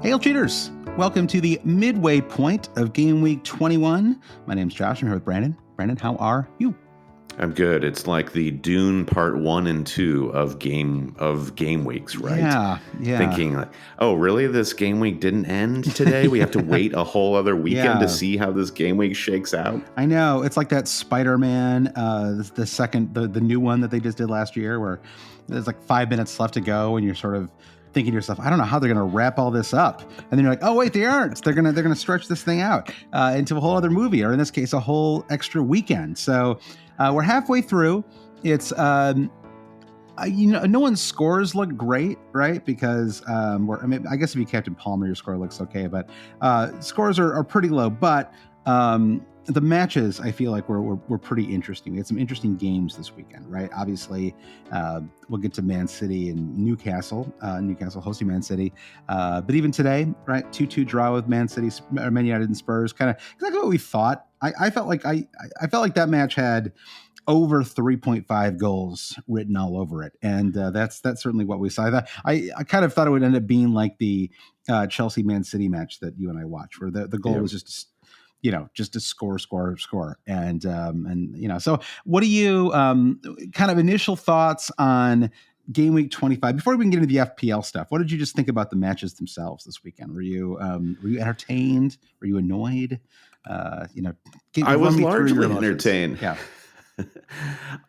Hail cheaters! Welcome to the midway point of Game Week 21. My name's Josh. I'm here with Brandon. Brandon, how are you? I'm good. It's like the Dune Part 1 and 2 of game weeks, right? Yeah. Thinking like, oh, really? This game week didn't end today? We have to wait a whole other weekend to see how this game week shakes out? I know. It's like that Spider-Man, the new one that they just did last year, where there's like 5 minutes left to go, and you're sort of thinking to yourself, I don't know how they're going to wrap all this up. And then you're like, oh, wait, they aren't. They're going to stretch this thing out into a whole other movie, or in this case, a whole extra weekend. So we're halfway through. It's, no one's scores look great, right? Because, I guess if you Captain Palmer, your score looks okay, but scores are pretty low. But the matches, I feel like were pretty interesting. We had some interesting games this weekend, right? Obviously, we'll get to Man City and Newcastle hosting Man City. But even today, right, 2-2 draw with Man United and Spurs, kind of exactly what we thought. I felt like that match had over 3.5 goals written all over it, and that's certainly what we saw. I kind of thought it would end up being like the Chelsea Man City match that you and I watched, where the goal was just a score. And so what do you kind of initial thoughts on Game Week 25? Before we can get into the FPL stuff, what did you just think about the matches themselves this weekend? Were you entertained? Were you annoyed? I was largely entertained. Yeah.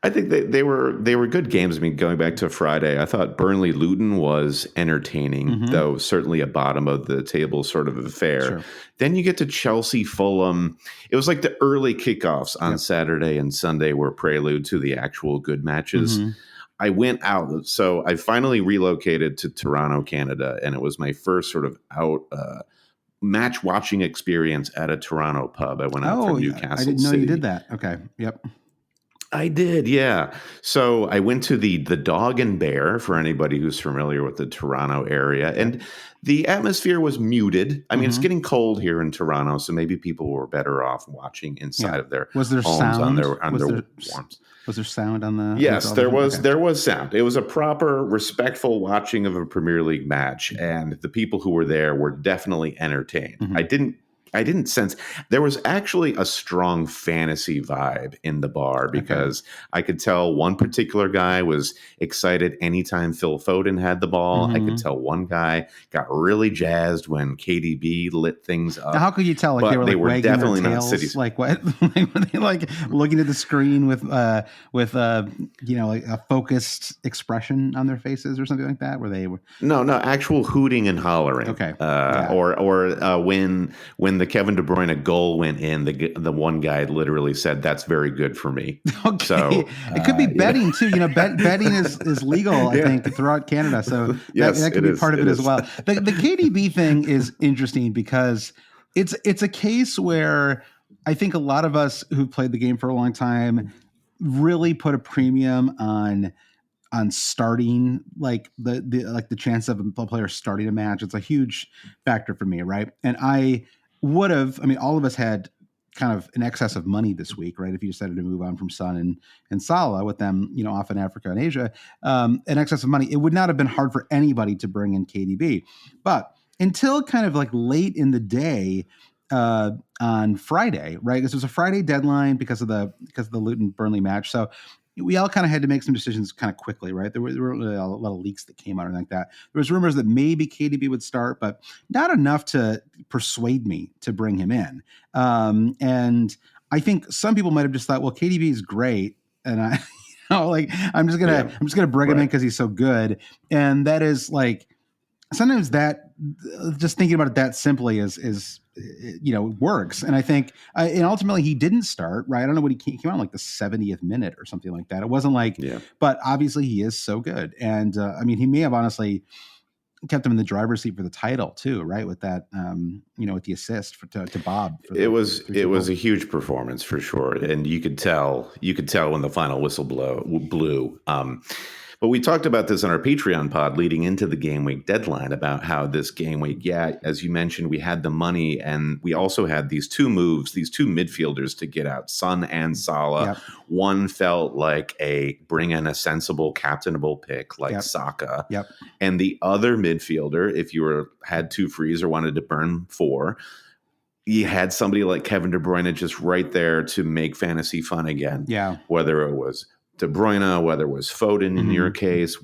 I think they were good games. I mean, going back to Friday, I thought Burnley-Luton was entertaining, though certainly a bottom of the table sort of affair. Sure. Then you get to Chelsea-Fulham. It was like the early kickoffs on Saturday and Sunday were prelude to the actual good matches. I went out. So I finally relocated to Toronto, Canada, and it was my first sort of out match watching experience at a Toronto pub. I went out from Newcastle I didn't know City. You did that. Okay. Yep. I did, yeah. So I went to the Dog and Bear, for anybody who's familiar with the Toronto area, and the atmosphere was muted. I mean, it's getting cold here in Toronto, so maybe people were better off watching inside of their homes on their warms. Was there sound on the? Yes, there was. Okay. There was sound. It was a proper, respectful watching of a Premier League match, and the people who were there were definitely entertained. I didn't sense there was actually a strong fantasy vibe in the bar, because I could tell one particular guy was excited anytime Phil Foden had the ball. I could tell one guy got really jazzed when KDB lit things up. Now, how could you tell? Like they were wagging definitely their tails, not City's. Like what? Were they like looking at the screen with like a focused expression on their faces or something like that? Where they were no actual hooting and hollering. Okay, or when the Kevin De Bruyne goal went in, the one guy literally said, "That's very good for me." Okay, so it could be betting too. Betting is legal, I think, throughout Canada. So that could be part of it as well. The KDB thing is interesting because it's a case where I think a lot of us who've played the game for a long time really put a premium on starting, like the chance of a player starting a match. It's a huge factor for me, right? And all of us had kind of an excess of money this week, right? If you decided to move on from Son and Salah with them, off in Africa and Asia, an excess of money, it would not have been hard for anybody to bring in KDB. But until kind of like late in the day on Friday, right? This was a Friday deadline because of the Luton Burnley match. So we all kind of had to make some decisions kind of quickly, right? There were really a lot of leaks that came out or like that. There was rumors that maybe KDB would start, but not enough to persuade me to bring him in. And I think some people might have just thought, well, KDB is great, and I'm just gonna bring him in because he's so good. And that is like sometimes that just thinking about it that simply is works. And I think, and ultimately he didn't start, right? I don't know what he came on like the 70th minute or something like that. It wasn't like, but obviously he is so good. And he may have honestly kept him in the driver's seat for the title too, right? With that, with the assist to Bob. It was a huge performance for sure. And you could tell when the final whistle blew. But we talked about this on our Patreon pod leading into the game week deadline about how this game week, as you mentioned, we had the money and we also had these two moves, these two midfielders to get out, Son and Salah. Yep. One felt like bring in a sensible, captainable pick like Saka. Yep. And the other midfielder, if you had 2 frees or wanted to burn 4, you had somebody like Kevin De Bruyne just right there to make fantasy fun again. Yeah. Whether it was De Bruyne, whether it was Foden in your case,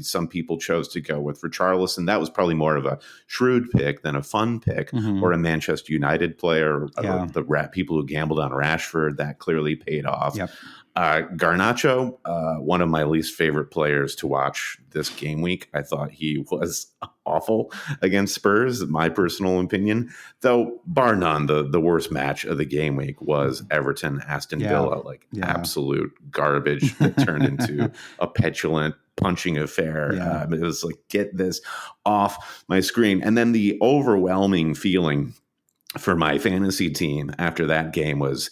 some people chose to go with Richarlison. That was probably more of a shrewd pick than a fun pick, or a Manchester United player, or the people who gambled on Rashford. That clearly paid off. Yep. Garnacho, one of my least favorite players to watch this game week. I thought he was awful against Spurs, my personal opinion. Though, bar none, the worst match of the game week was Everton-Aston Villa. Absolute garbage that turned into a petulant punching affair. It was like, get this off my screen. And then the overwhelming feeling for my fantasy team after that game was,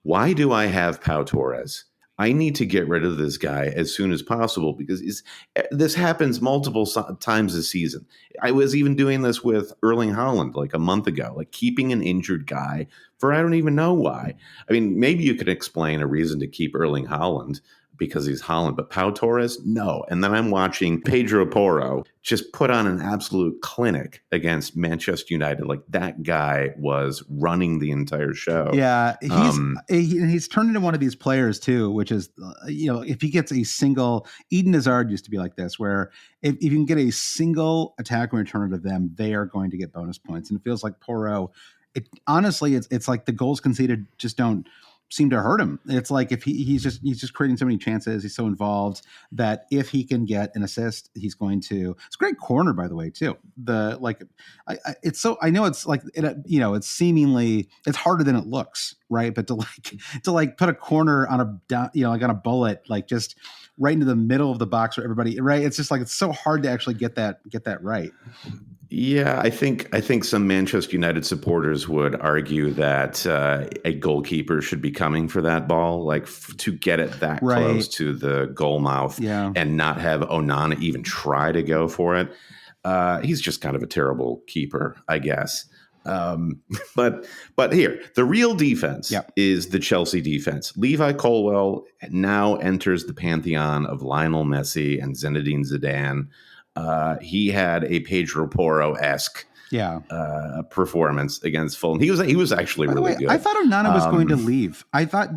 why do I have Pau Torres? I need to get rid of this guy as soon as possible because this happens multiple times this season. I was even doing this with Erling Haaland like a month ago, like keeping an injured guy for I don't even know why. I mean, maybe you could explain a reason to keep Erling Haaland because he's Haaland, but Pau Torres, no. And then I'm watching Pedro Porro just put on an absolute clinic against Manchester United. Like that guy was running the entire show. Yeah, he's turned into one of these players too, which is, if he gets a single, Eden Hazard used to be like this, where if you can get a single attack return to them, they are going to get bonus points. And it feels like Porro, honestly, it's like the goals conceded just don't seem to hurt him. It's like if he's just creating so many chances, he's so involved that if he can get an assist, he's going to. It's a great corner, by the way, too. It's so, I know it's like it's seemingly, it's harder than it looks, right? But to put a corner on on a bullet, like just right into the middle of the box for everybody, right? It's just like it's so hard to actually get that right. Yeah, I think some Manchester United supporters would argue that a goalkeeper should be coming for that ball, like to get it that close to the goal mouth, and not have Onana even try to go for it. He's just kind of a terrible keeper, I guess. But here, the real defense is the Chelsea defense. Levi Colwill now enters the pantheon of Lionel Messi and Zinedine Zidane. He had a Pedro Porro-esque performance against Fulham. He was actually really good. I thought Onana was going to leave. I thought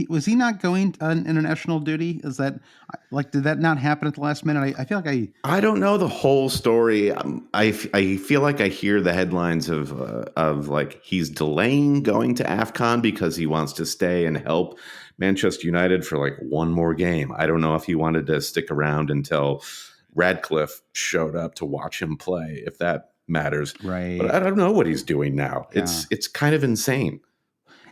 was he not going on international duty? Is that did that not happen at the last minute? I feel like I don't know the whole story. I feel like I hear the headlines of like he's delaying going to AFCON because he wants to stay and help Manchester United for like one more game. I don't know if he wanted to stick around until Radcliffe showed up to watch him play, if that matters. Right. But I don't know what he's doing now. Yeah. It's kind of insane.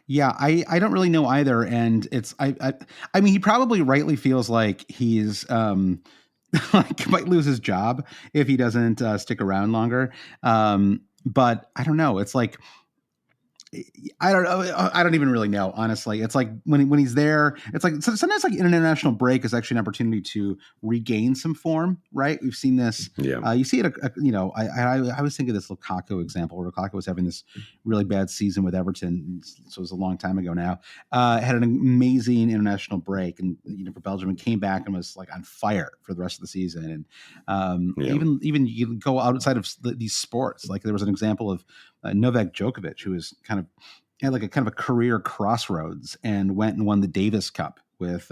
Yeah, I don't really know either. And it's I mean, he probably rightly feels like he's like might lose his job if he doesn't stick around longer. But I don't know. It's like I don't even really know, honestly. It's like when he's there, it's like sometimes like an international break is actually an opportunity to regain some form, right? We've seen this. Yeah. You see it, I was thinking of this Lukaku example where Lukaku was having this really bad season with Everton. So it was a long time ago now. Had an amazing international break and for Belgium and came back and was like on fire for the rest of the season. And even you go outside of these sports, like there was an example of Novak Djokovic, who was had like a kind of a career crossroads and went and won the Davis Cup with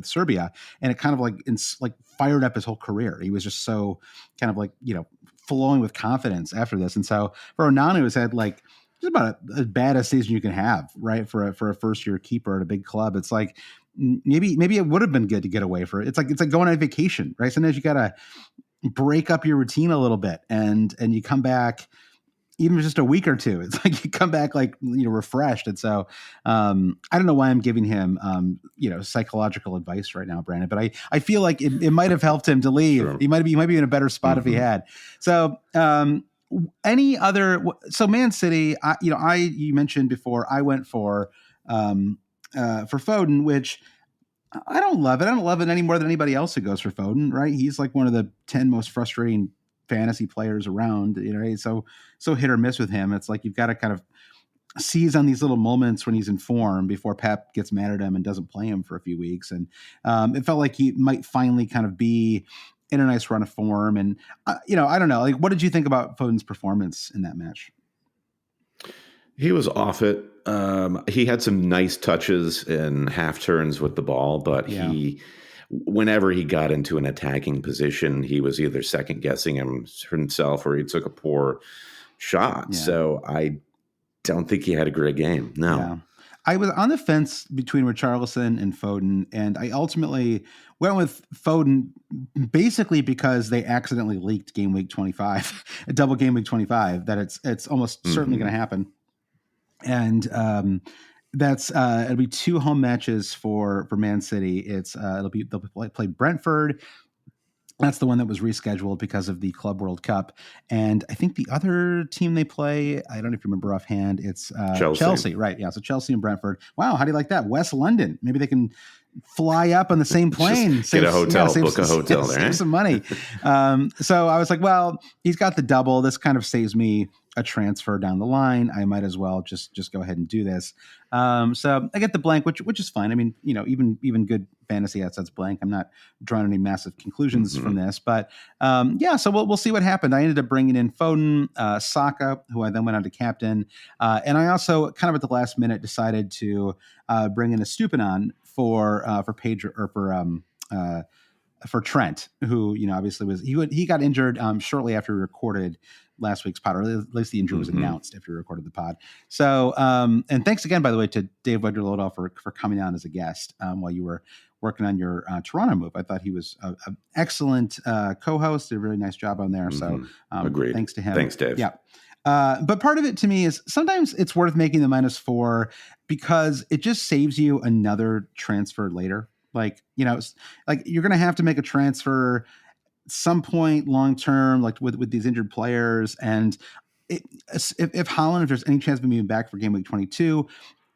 Serbia, and it kind of like fired up his whole career. He was just so kind of like flowing with confidence after this. And so for Onana, who's had like just about as bad a season you can have, right, for a first year keeper at a big club, it's like maybe it would have been good to get away for it. It's like going on vacation, right? Sometimes you gotta break up your routine a little bit, and you come back. Even just a week or two, it's like you come back like refreshed. And so I don't know why I'm giving him psychological advice right now, Brandon, but I feel like it might have helped him to leave. Sure. He might be in a better spot if he had. So any other? So Man City, you mentioned before I went for Foden, which I don't love it. I don't love it any more than anybody else who goes for Foden, right? He's like one of the 10 most frustrating fantasy players around. He's so hit or miss with him. It's like you've got to kind of seize on these little moments when he's in form before Pep gets mad at him and doesn't play him for a few weeks. And it felt like he might finally kind of be in a nice run of form. And, I don't know. Like, what did you think about Foden's performance in that match? He was off it. He had some nice touches in half turns with the ball, but whenever he got into an attacking position, he was either second guessing himself or he took a poor shot. Yeah. So I don't think he had a great game. No. Yeah. I was on the fence between Richarlison and Foden, and I ultimately went with Foden basically because they accidentally leaked Game Week 25, a double Game Week 25, that it's almost certainly going to happen. And it'll be 2 home matches for Man City. They'll play Brentford. That's the one that was rescheduled because of the Club World Cup. And I think the other team they play, I don't know if you remember offhand, it's Chelsea. Right. Yeah. So Chelsea and Brentford. Wow. How do you like that? West London. Maybe they can fly up on the same plane. Get a hotel, book a hotel there. Save some money. So I was like, well, he's got the double. This kind of saves me a transfer down the line. I might as well just go ahead and do this. So I get the blank, which is fine. I mean, even good fantasy assets blank. I'm not drawing any massive conclusions from this, but so we'll see what happened. I ended up bringing in Foden, Saka, who I then went on to captain, and I also kind of at the last minute decided to bring in a Stupinan for Pedro or for Trent, who obviously he got injured shortly after we recorded last week's pod, or at least the injury was announced after we recorded the pod. So, and thanks again, by the way, to Dave Wedger-Lodall for coming on as a guest while you were working on your Toronto move. I thought he was an excellent co-host, did a really nice job on there. So, agreed. Thanks to him. Thanks, Dave. Yeah. But part of it to me is sometimes it's worth making the -4 because it just saves you another transfer later. Like, like you're going to have to make a transfer some point long term, like with these injured players. And if Haaland, if there's any chance of moving back for Game Week 22,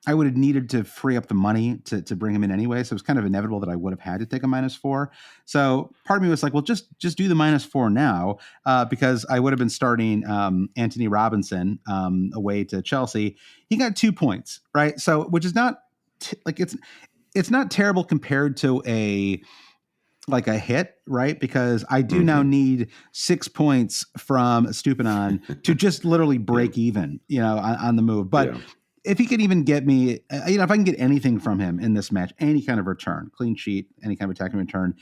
I would have needed to free up the money to bring him in anyway. So it was kind of inevitable that I would have had to take a -4. So part of me was like, well, just do the -4 now because I would have been starting Anthony Robinson away to Chelsea. He got 2 points, right? So which is not it's not terrible compared to a hit, right? Because I do now need 6 points from Stupinan to just literally break even, on the move. But if he could even get me, if I can get anything from him in this match, any kind of return, clean sheet, any kind of attacking return,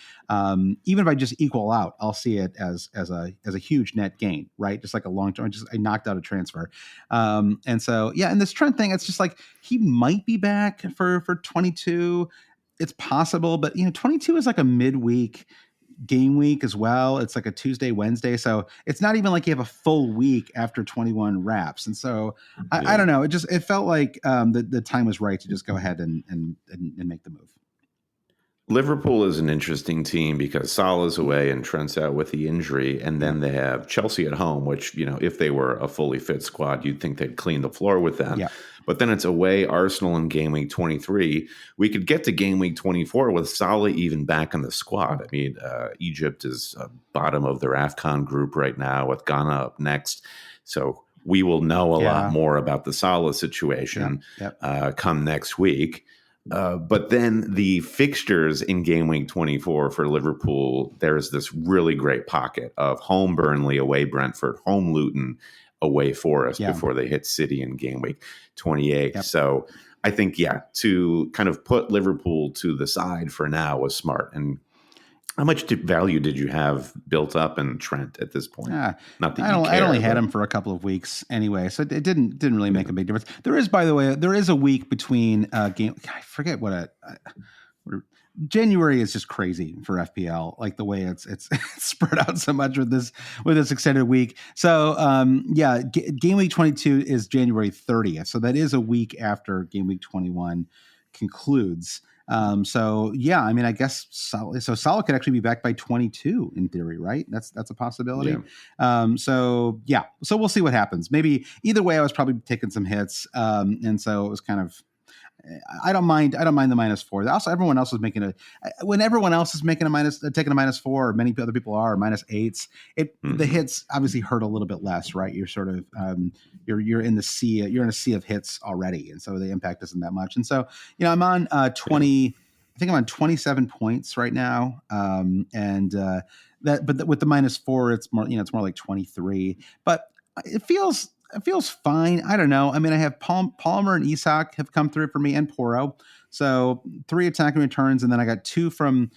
even if I just equal out, I'll see it as a huge net gain, right? Just like a long term, I knocked out a transfer. And so, and this Trent thing, it's just like, he might be back for 22. It's possible, but 22 is like a midweek game week as well. It's like a Tuesday, Wednesday. So it's not even like you have a full week after 21 wraps. And so I don't know. It felt like the time was right to just go ahead and make the move. Liverpool is an interesting team because Salah's away and Trent's out with the injury. And then they have Chelsea at home, which, if they were a fully fit squad, you'd think they'd clean the floor with them. Yeah. But then it's away Arsenal in Game Week 23. We could get to Game Week 24 with Salah even back in the squad. I mean, Egypt is bottom of their AFCON group right now with Ghana up next. So we will know a lot more about the Salah situation come next week. But then the fixtures in Game Week 24 for Liverpool, there's this really great pocket of home Burnley, away Brentford, home Luton, away Forest before they hit City in Game Week 28. Yep. So I think, to kind of put Liverpool to the side for now was smart. And how much value did you have built up in Trent at this point? Not that I only had him for a couple of weeks anyway, so it didn't really make a big difference. There is, by the way, a week between game. I forget what January is just crazy for FPL, like the way it's spread out so much with this extended week. So Game Week 22 is January 30th, so that is a week after Game Week 21 concludes. I mean, I guess Salah could actually be back by 22 in theory, right? That's a possibility. So we'll see what happens. Maybe either way, I was probably taking some hits. And so it was kind of, I don't mind the -4. Also, everyone else is making when everyone else is making taking a -4, or many other people are -8s. The hits obviously hurt a little bit less, right? You're sort of you're in a sea of hits already, and so the impact isn't that much. And so I'm on 20. I think I'm on 27 points right now, but with the -4, it's more like 23. But it feels fine. I don't know. I mean, I have Palmer and Isak have come through for me, and Porro. So 3 attacking returns, and then I got 2 from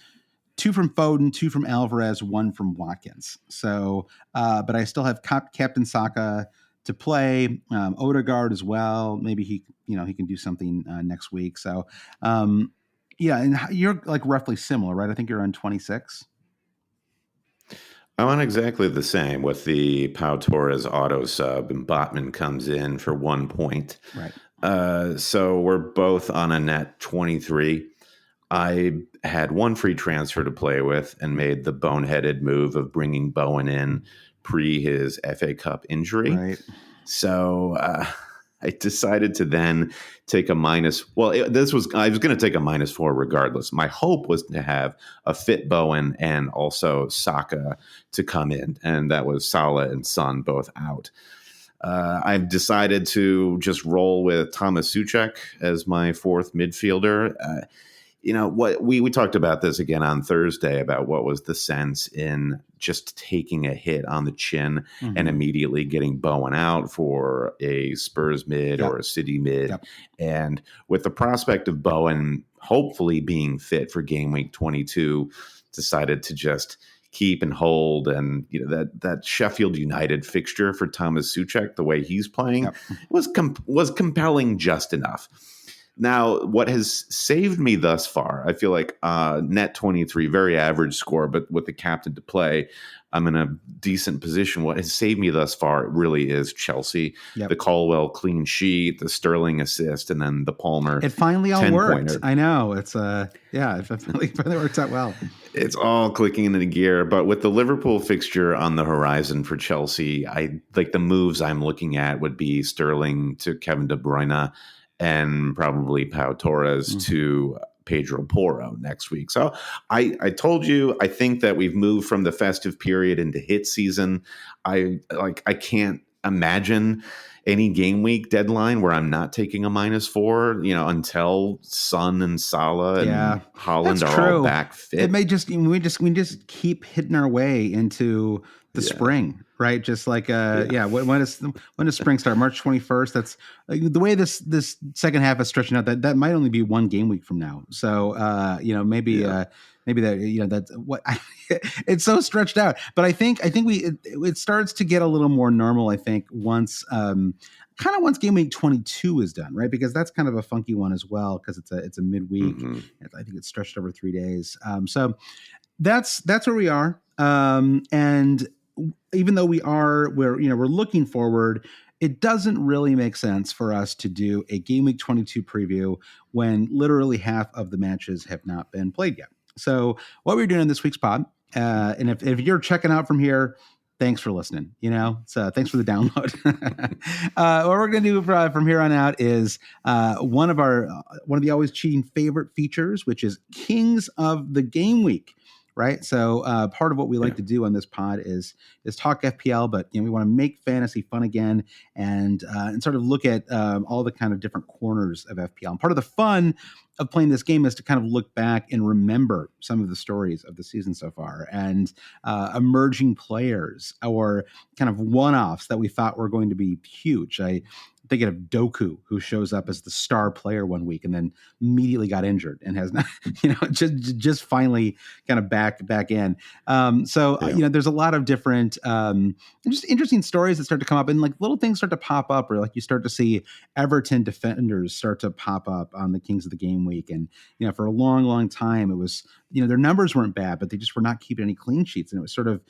Foden, 2 from Alvarez, 1 from Watkins. So, but I still have Captain Saka to play, Odegaard as well. Maybe he can do something next week. So, yeah, and you're like roughly similar, right? I think you're on 26. I'm on exactly the same with the Pau Torres auto sub, and Botman comes in for 1 point. Right. So we're both on a net 23. I had 1 free transfer to play with and made the boneheaded move of bringing Bowen in pre his FA Cup injury. Right. So I decided to then take a minus. Well, I was going to take a -4 regardless. My hope was to have a fit Bowen and also Saka to come in, and that was Salah and Son both out. I've decided to just roll with Thomas Souček as my 4th midfielder. What we talked about this again on Thursday about what was the sense in just taking a hit on the chin and immediately getting Bowen out for a Spurs mid or a City mid. Yep. And with the prospect of Bowen hopefully being fit for game week 22, decided to just keep and hold. And that Sheffield United fixture for Thomas Souček, the way he's playing, was compelling just enough. Now, what has saved me thus far, I feel like net 23, very average score, but with the captain to play, I'm in a decent position. What has saved me thus far really is Chelsea. The Colwell clean sheet, the Sterling assist, and then the Palmer. It finally all worked. I know. It's it finally works out well. It's all clicking into gear. But with the Liverpool fixture on the horizon for Chelsea, I like the moves I'm looking at would be Sterling to Kevin De Bruyne, and probably Pau Torres to Pedro Porro next week. So I told you, I think that we've moved from the festive period into hit season. I can't imagine any game week deadline where I'm not taking a -4, until Son and Salah and Haaland are all back fit. It may just we just keep hitting our way into the spring, right? Just like when does spring start? March 21st. That's like the way this second half is stretching out. That might only be 1 game week from now. So maybe that that's what it's so stretched out. But I think it starts to get a little more normal. I think once game week 22 is done, right? Because that's kind of a funky one as well, because it's a midweek. I think it's stretched over 3 days. So that's where we are. And even though we're looking forward, it doesn't really make sense for us to do a game week 22 preview when literally half of the matches have not been played yet. So what we're doing in this week's pod, and if you're checking out from here, thanks for listening. So thanks for the download. What we're going to do from here on out is one of the always cheating favorite features, which is Kings of the Game Week. Right. So part of what we like to do on this pod is talk FPL, but we want to make fantasy fun again and sort of look at all the kind of different corners of FPL. And part of the fun of playing this game is to kind of look back and remember some of the stories of the season so far, and emerging players or kind of one-offs that we thought were going to be huge. Thinking of Doku, who shows up as the star player one week and then immediately got injured and has not, just finally kind of back in. There's a lot of different, just interesting stories that start to come up, and like little things start to pop up, or like you start to see Everton defenders start to pop up on the Kings of the Game Week. And, for a long, long time, it was, their numbers weren't bad, but they just were not keeping any clean sheets. And it was sort of,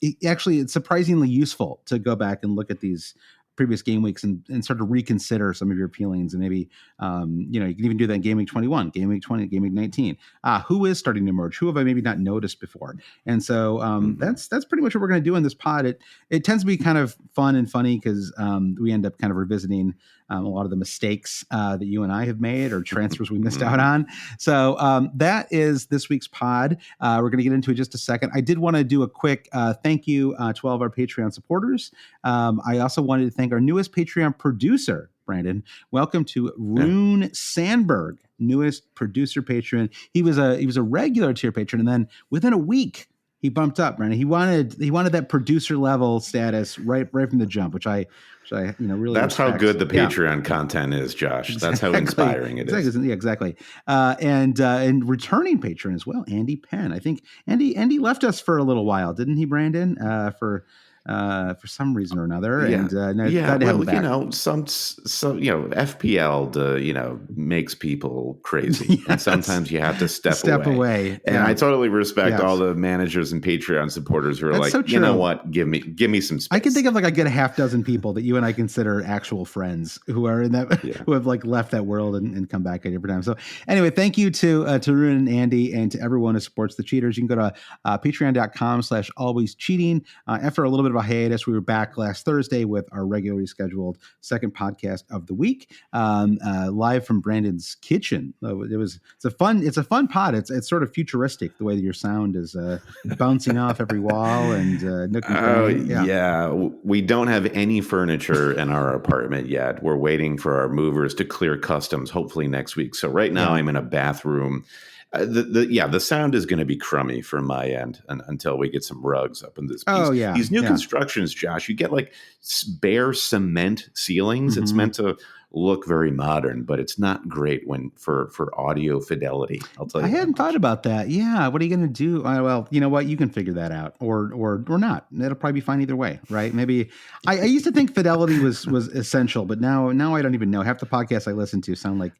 it's surprisingly useful to go back and look at these previous game weeks and sort of reconsider some of your feelings. And maybe, you can even do that in Game Week 21, Game Week 20, Game Week 19. Who is starting to emerge? Who have I maybe not noticed before? And so that's pretty much what we're going to do in this pod. It tends to be kind of fun and funny because we end up kind of revisiting a lot of the mistakes that you and I have made or transfers we missed out on. So that is this week's pod. We're going to get into it in just a second. I did want to do a quick thank you to all of our Patreon supporters. I also wanted to thank our newest Patreon producer, Brandon. Welcome to Rune Sandberg, newest producer patron. He was a regular tier patron, and then within a week, he bumped up, Brandon. He wanted that producer level status right from the jump, which I really. That's respect. How good the Patreon content is, Josh. Exactly. That's how inspiring it is. Yeah, exactly. And returning patron as well, Andy Penn. I think Andy left us for a little while, didn't he, Brandon? For some reason or another. Yeah. And some FPL makes people crazy. Yes. And sometimes you have to step away. And I totally respect all the managers and Patreon supporters who are like, you know what, give me some space. I can think of a good half dozen people that you and I consider actual friends who are in that who have left that world and come back at different times. So anyway, thank you to Rune and Andy and to everyone who supports the cheaters. You can go to patreon.com/alwayscheating. After a little bit of a hiatus, we were back last Thursday with our regularly scheduled second podcast of the week, live from Brandon's kitchen. It's a fun pod. It's sort of futuristic the way that your sound is bouncing off every wall and nook and cranny. We don't have any furniture in our apartment yet. We're waiting for our movers to clear customs, hopefully next week. So right now I'm in a bathroom. The sound is going to be crummy from my end until we get some rugs up in this piece. These new constructions, Josh, you get bare cement ceilings. Mm-hmm. It's meant to look very modern, but it's not great for audio fidelity. I'll tell you. I hadn't thought about that. Yeah, what are you going to do? Well, you know what? You can figure that out, or not. It'll probably be fine either way, right? Maybe I used to think fidelity was essential, but now I don't even know. Half the podcasts I listen to sound like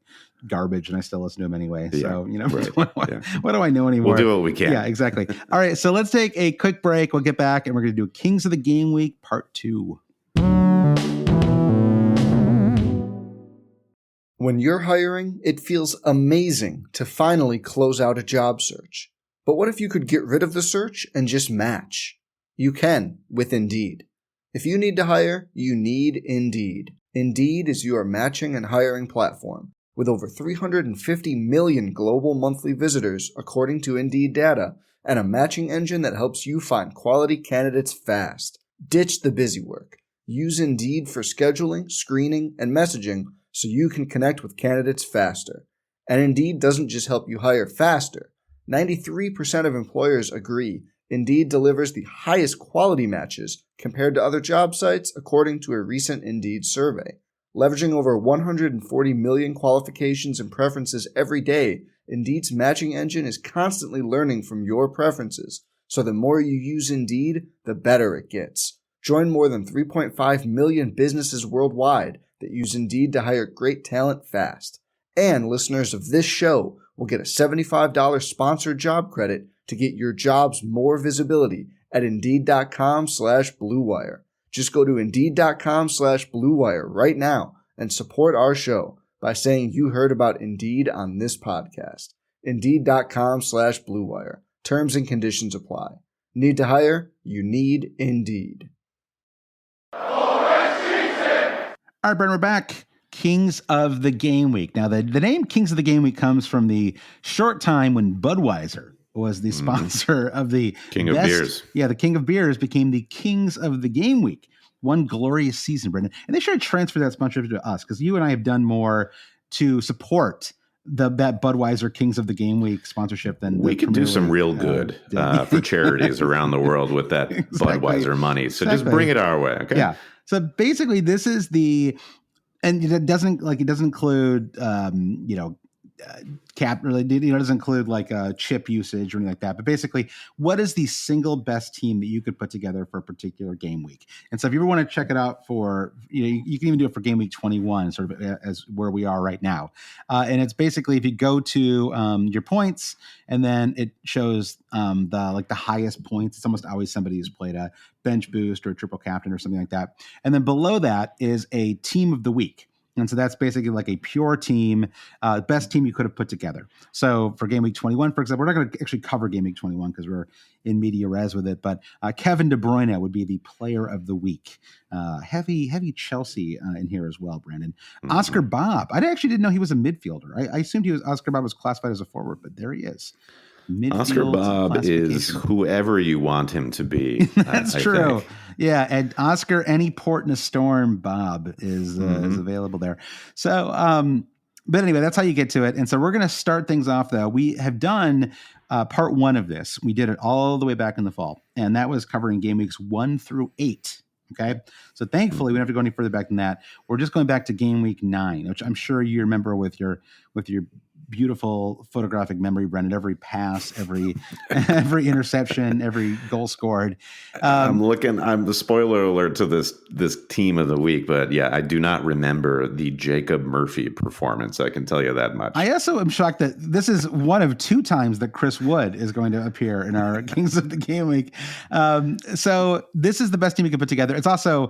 garbage, and I still listen to them anyway. So right. what do I know anymore? We'll do what we can. Yeah, exactly. All right, so let's take a quick break. We'll get back, and we're going to do Kings of the Game Week Part 2. When you're hiring, it feels amazing to finally close out a job search. But what if you could get rid of the search and just match? You can with Indeed. If you need to hire, you need Indeed. Indeed is your matching and hiring platform. With over 350 million global monthly visitors, according to Indeed data, and a matching engine that helps you find quality candidates fast. Ditch the busy work. Use Indeed for scheduling, screening, and messaging so you can connect with candidates faster. And Indeed doesn't just help you hire faster. 93% of employers agree Indeed delivers the highest quality matches compared to other job sites, according to a recent Indeed survey. Leveraging over 140 million qualifications and preferences every day, Indeed's matching engine is constantly learning from your preferences, so the more you use Indeed, the better it gets. Join more than 3.5 million businesses worldwide that use Indeed to hire great talent fast. And listeners of this show will get a $75 sponsored job credit to get your jobs more visibility at Indeed.com/BlueWire. Just go to Indeed.com/BlueWire right now and support our show by saying you heard about Indeed on this podcast. Indeed.com/BlueWire. Terms and conditions apply. Need to hire? You need Indeed. All right, Brent, we're back. Kings of the Game Week. Now, the name Kings of the Game Week comes from the short time when Budweiser was the sponsor of the King of Beers. Yeah, the King of Beers became the Kings of the Game Week. One glorious season, Brendan. And they should transfer that sponsorship to us because you and I have done more to support that Budweiser Kings of the Game Week sponsorship than we could do some real good for charities around the world with that Budweiser money. So just bring it our way, okay? Yeah. So basically, this is and it doesn't include cap really, doesn't include like chip usage or anything like that. But basically, what is the single best team that you could put together for a particular game week? And so if you ever want to check it out for, you can even do it for game week 21, sort of as where we are right now. And it's basically, if you go to your points, and then it shows the highest points. It's almost always somebody who's played a bench boost or a triple captain or something like that. And then below that is a team of the week. And so that's basically like a pure team, best team you could have put together. So for game week 21, for example, we're not going to actually cover game week 21 because we're in media res with it. But Kevin De Bruyne would be the player of the week. Heavy Chelsea in here as well, Brandon. Mm-hmm. Oscar Bob. I actually didn't know he was a midfielder. I assumed Oscar Bob was classified as a forward, but there he is. Midfield Oscar Bob is whoever you want him to be. That's true. Yeah, and Oscar, any port in a storm, Bob is available there. So, but anyway, that's how you get to it. And so we're going to start things off, though. We have done part 1 of this. We did it all the way back in the fall, and that was covering game weeks 1 through 8. Okay, so thankfully we don't have to go any further back than that. We're just going back to game week 9, which I'm sure you remember with your beautiful photographic memory, Brendan. Every pass, every interception, every goal scored. I'm the spoiler alert to this team of the week, but yeah, I do not remember the Jacob Murphy performance. I can tell you that much. I also am shocked that this is one of 2 times that Chris Wood is going to appear in our Kings of the Game Week. So this is the best team we could put together. It's also,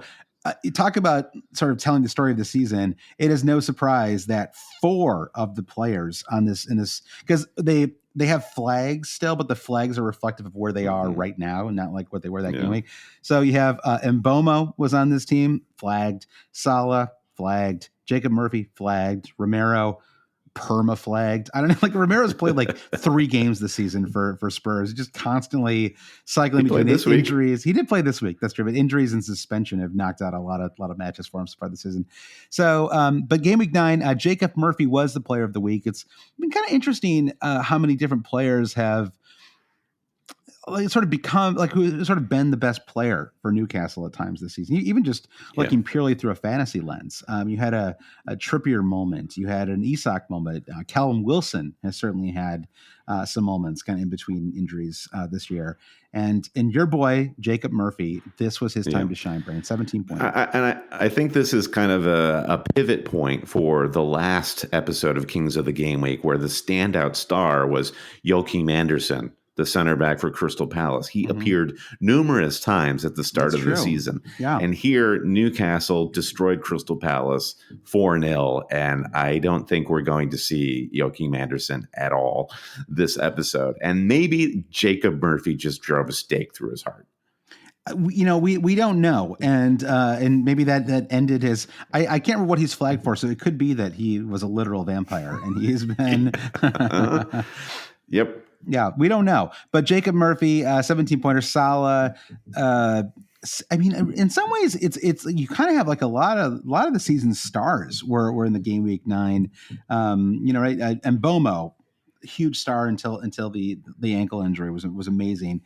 you talk about sort of telling the story of the season. It is no surprise that 4 of the players in this, because they have flags still, but the flags are reflective of where they are right now, and not like what they were that game week. So you have Mbomo was on this team, flagged. Salah, flagged. Jacob Murphy, flagged. Romero, perma-flagged. I don't know, like Romero's played like 3 games this season for Spurs, just constantly cycling between injuries. He did play this week, that's true, but injuries and suspension have knocked out a lot of matches for him so far this season. So, but game week 9, Jacob Murphy was the player of the week. It's been kind of interesting how many different players have sort of become who sort of been the best player for Newcastle at times this season, even just looking purely through a fantasy lens. You had a Trippier moment, you had an Isak moment. Callum Wilson has certainly had some moments kind of in between injuries this year. And your boy, Jacob Murphy, this was his time to shine, Brian. 17 points. I think this is kind of a pivot point for the last episode of Kings of the Game Week, where the standout star was Joachim Andersen, the center back for Crystal Palace. He appeared numerous times at the start of the season. Yeah. And here, Newcastle destroyed Crystal Palace 4-0, and I don't think we're going to see Joachim Andersen at all this episode. And maybe Jacob Murphy just drove a stake through his heart. We don't know, and maybe that ended his. I can't remember what he's flagged for, so it could be that he was a literal vampire, and he's been. Yep. Yeah, we don't know. But Jacob Murphy, 17-pointer, Salah. I mean, in some ways, it's you kind of have like a lot of the season's stars were in the game week 9. Right? And Mbomo, huge star until the ankle injury was amazing.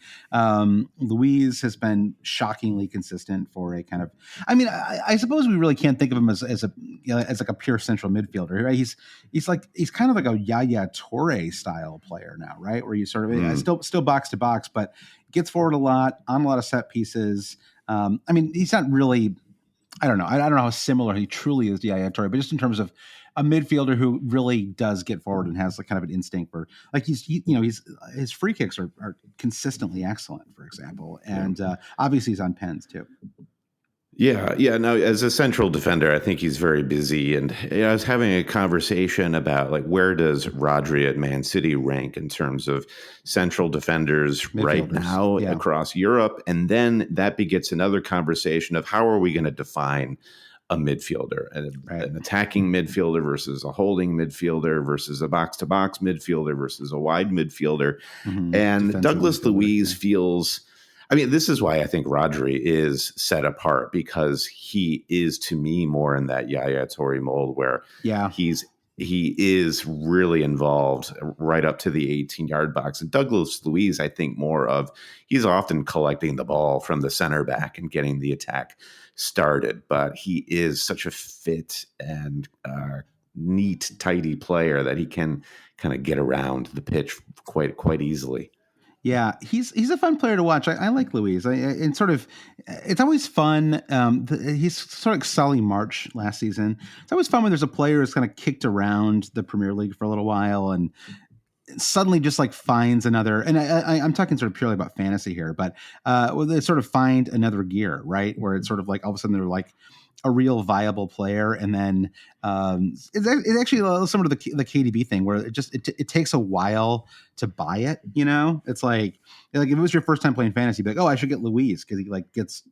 Luiz has been shockingly consistent for a kind of. I mean, I suppose we really can't think of him as like a pure central midfielder, right? He's kind of like a Yaya Toure style player now, right? Where you sort of still box to box, but gets forward a lot on a lot of set pieces. I mean, he's not really. I don't know. I don't know how similar he truly is to Yaya Toure, but just in terms of a midfielder who really does get forward and has like kind of an instinct for, like his free kicks are consistently excellent, for example, and obviously he's on pens too. Yeah. No, as a central defender, I think he's very busy. And I was having a conversation about like where does Rodri at Man City rank in terms of central defenders right now across Europe, and then that begets another conversation of how are we going to define a midfielder, an attacking midfielder versus a holding midfielder versus a box-to-box midfielder versus a wide midfielder. And defensive Douglas Luiz feels, I mean, this is why I think Rodri is set apart, because he is, to me, more in that Yaya Toure mold where he is really involved right up to the 18-yard box. And Douglas Luiz, I think more of, he's often collecting the ball from the center back and getting the attack started, but he is such a fit and neat, tidy player that he can kind of get around the pitch quite easily. Yeah, he's a fun player to watch. I like Luis. And sort of, it's always fun. He's sort of like Solly March last season. It's always fun when there's a player who's kind of kicked around the Premier League for a little while and suddenly just like finds another. And I'm talking sort of purely about fantasy here, but they sort of find another gear, right? Where it's sort of like all of a sudden they're like a real viable player, and then it's actually similar to the KDB thing, where it takes a while to buy it. It's like if it was your first time playing fantasy, you'd be like, oh, I should get Luis because he like gets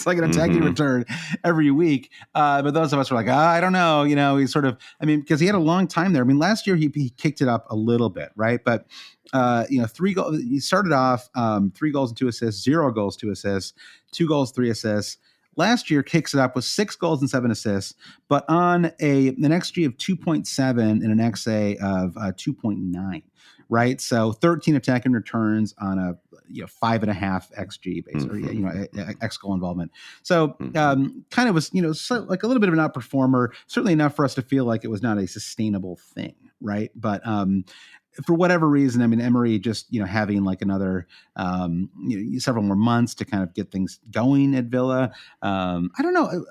like an attacking return every week. But those of us were like, I don't know. He's sort of, because he had a long time there. Last year he kicked it up a little bit, right? But 3 goals. He started off 3 goals and 2 assists, 0 goals, 2 assists, 2 goals, 3 assists. Last year kicks it up with 6 goals and 7 assists, but on an XG of 2.7 and an XA of 2.9, right? So 13 attacking returns on a 5.5 XG base, or X goal involvement. So kind of was so like a little bit of an outperformer, certainly enough for us to feel like it was not a sustainable thing, right? But for whatever reason, Emery just, having like another, several more months to kind of get things going at Villa. I don't know.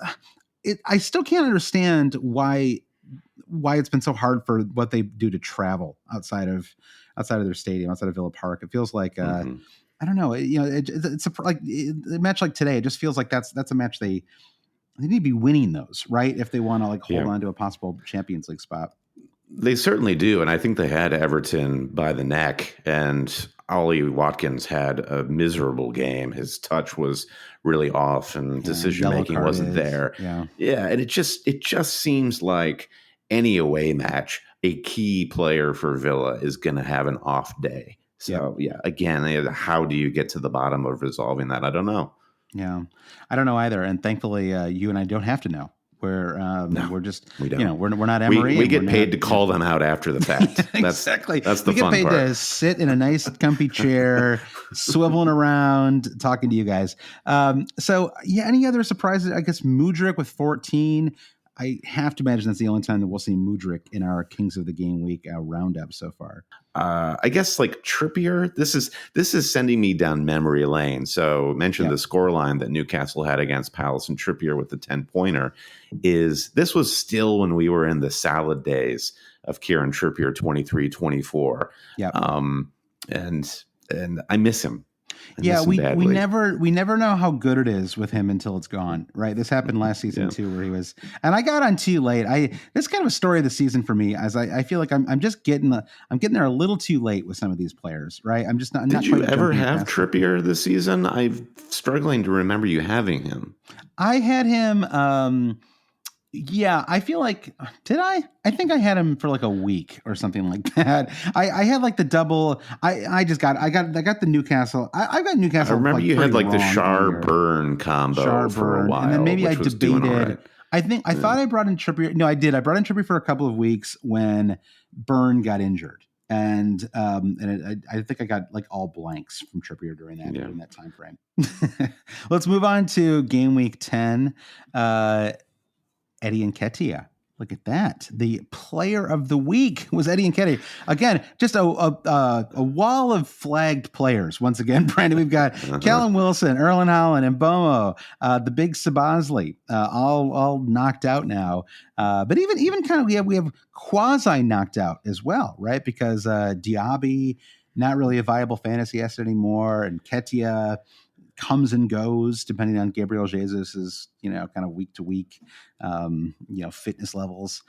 I still can't understand why it's been so hard for what they do to travel outside of their stadium, outside of Villa Park. It feels like, I don't know, it's a match like today. It just feels like that's a match they need to be winning those, right? If they want to like hold on to a possible Champions League spot. They certainly do, and I think they had Everton by the neck, and Ollie Watkins had a miserable game. His touch was really off, and decision-making wasn't there. Yeah, and it just seems like any away match, a key player for Villa is going to have an off day. So, again, how do you get to the bottom of resolving that? I don't know. Yeah, I don't know either, and thankfully you and I don't have to know. We're just, we don't. We're not Emery. We get paid to call them out after the fact. Exactly. That's the fun part. We get paid to sit in a nice comfy chair, swiveling around, talking to you guys. Any other surprises? I guess Mudryk with 14. I have to imagine that's the only time that we'll see Mudryk in our Kings of the Game Week roundup so far. I guess like Trippier, this is sending me down memory lane. So mentioned the scoreline that Newcastle had against Palace, and Trippier with the 10-pointer. This was still when we were in the salad days of Kieran Trippier 23-24. Yeah. And I miss him. We never know how good it is with him until it's gone, right? This happened last season too, where he was, and I got on too late. This is kind of a story of the season for me, as I feel like I'm just getting there a little too late with some of these players, right? I'm just not. Did you ever have Trippier this season? I'm struggling to remember you having him. I had him. Yeah, I feel like, did I? I think I had him for like a week or something like that. I had like the double. I got the Newcastle. I got Newcastle. I remember you had like the Schär-Burn combo for a while, and then maybe I debated. I thought I brought in Trippier. No, I did. I brought in Trippier for a couple of weeks when Burn got injured, and I think I got like all blanks from Trippier during that time frame. Let's move on to Game Week 10. Eddie Nketiah. Look at that. The player of the week was Eddie Nketiah. Again, just a wall of flagged players. Once again, Brandon, we've got Callum Wilson, Erling Haaland, and Mbomo, the big Sabazli, all knocked out now. But even kind of we have quasi knocked out as well, right? Because Diaby, not really a viable fantasy asset anymore, and Nketiah comes and goes depending on Gabriel Jesus's, kind of week to week, fitness levels.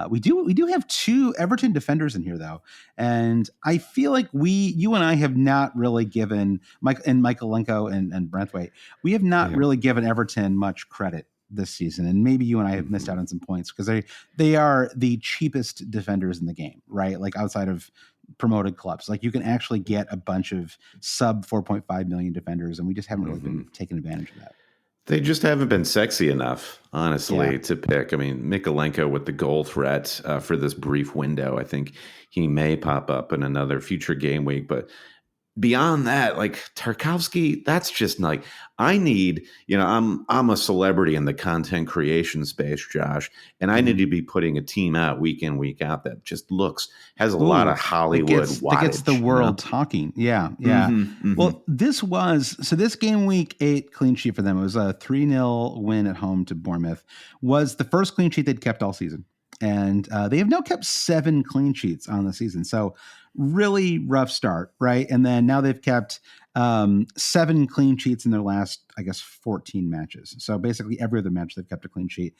We do have 2 Everton defenders in here though. And I feel like you and I have not really given Michaelenko and Brentwaite, we have not really given Everton much credit this season. And maybe you and I have missed out on some points because they are the cheapest defenders in the game, right? Like outside of promoted clubs, like you can actually get a bunch of sub 4.5 million defenders, and we just haven't really been taking advantage of that. They just haven't been sexy enough, honestly, to pick. I mean, Michaelenko with the goal threat for this brief window, I think he may pop up in another future game week, but beyond that, like Tarkowski, that's just like, I need, I'm a celebrity in the content creation space, Josh, and I need to be putting a team out week in, week out that just has a lot of Hollywood wattage. That gets the world talking. Yeah. Well, this game week 8 clean sheet for them, it was a 3-0 win at home to Bournemouth, was the first clean sheet they'd kept all season. And they have now kept 7 clean sheets on the season. So really rough start, right? And then now they've kept 7 clean sheets in their last, 14 matches. So basically every other match they've kept a clean sheet,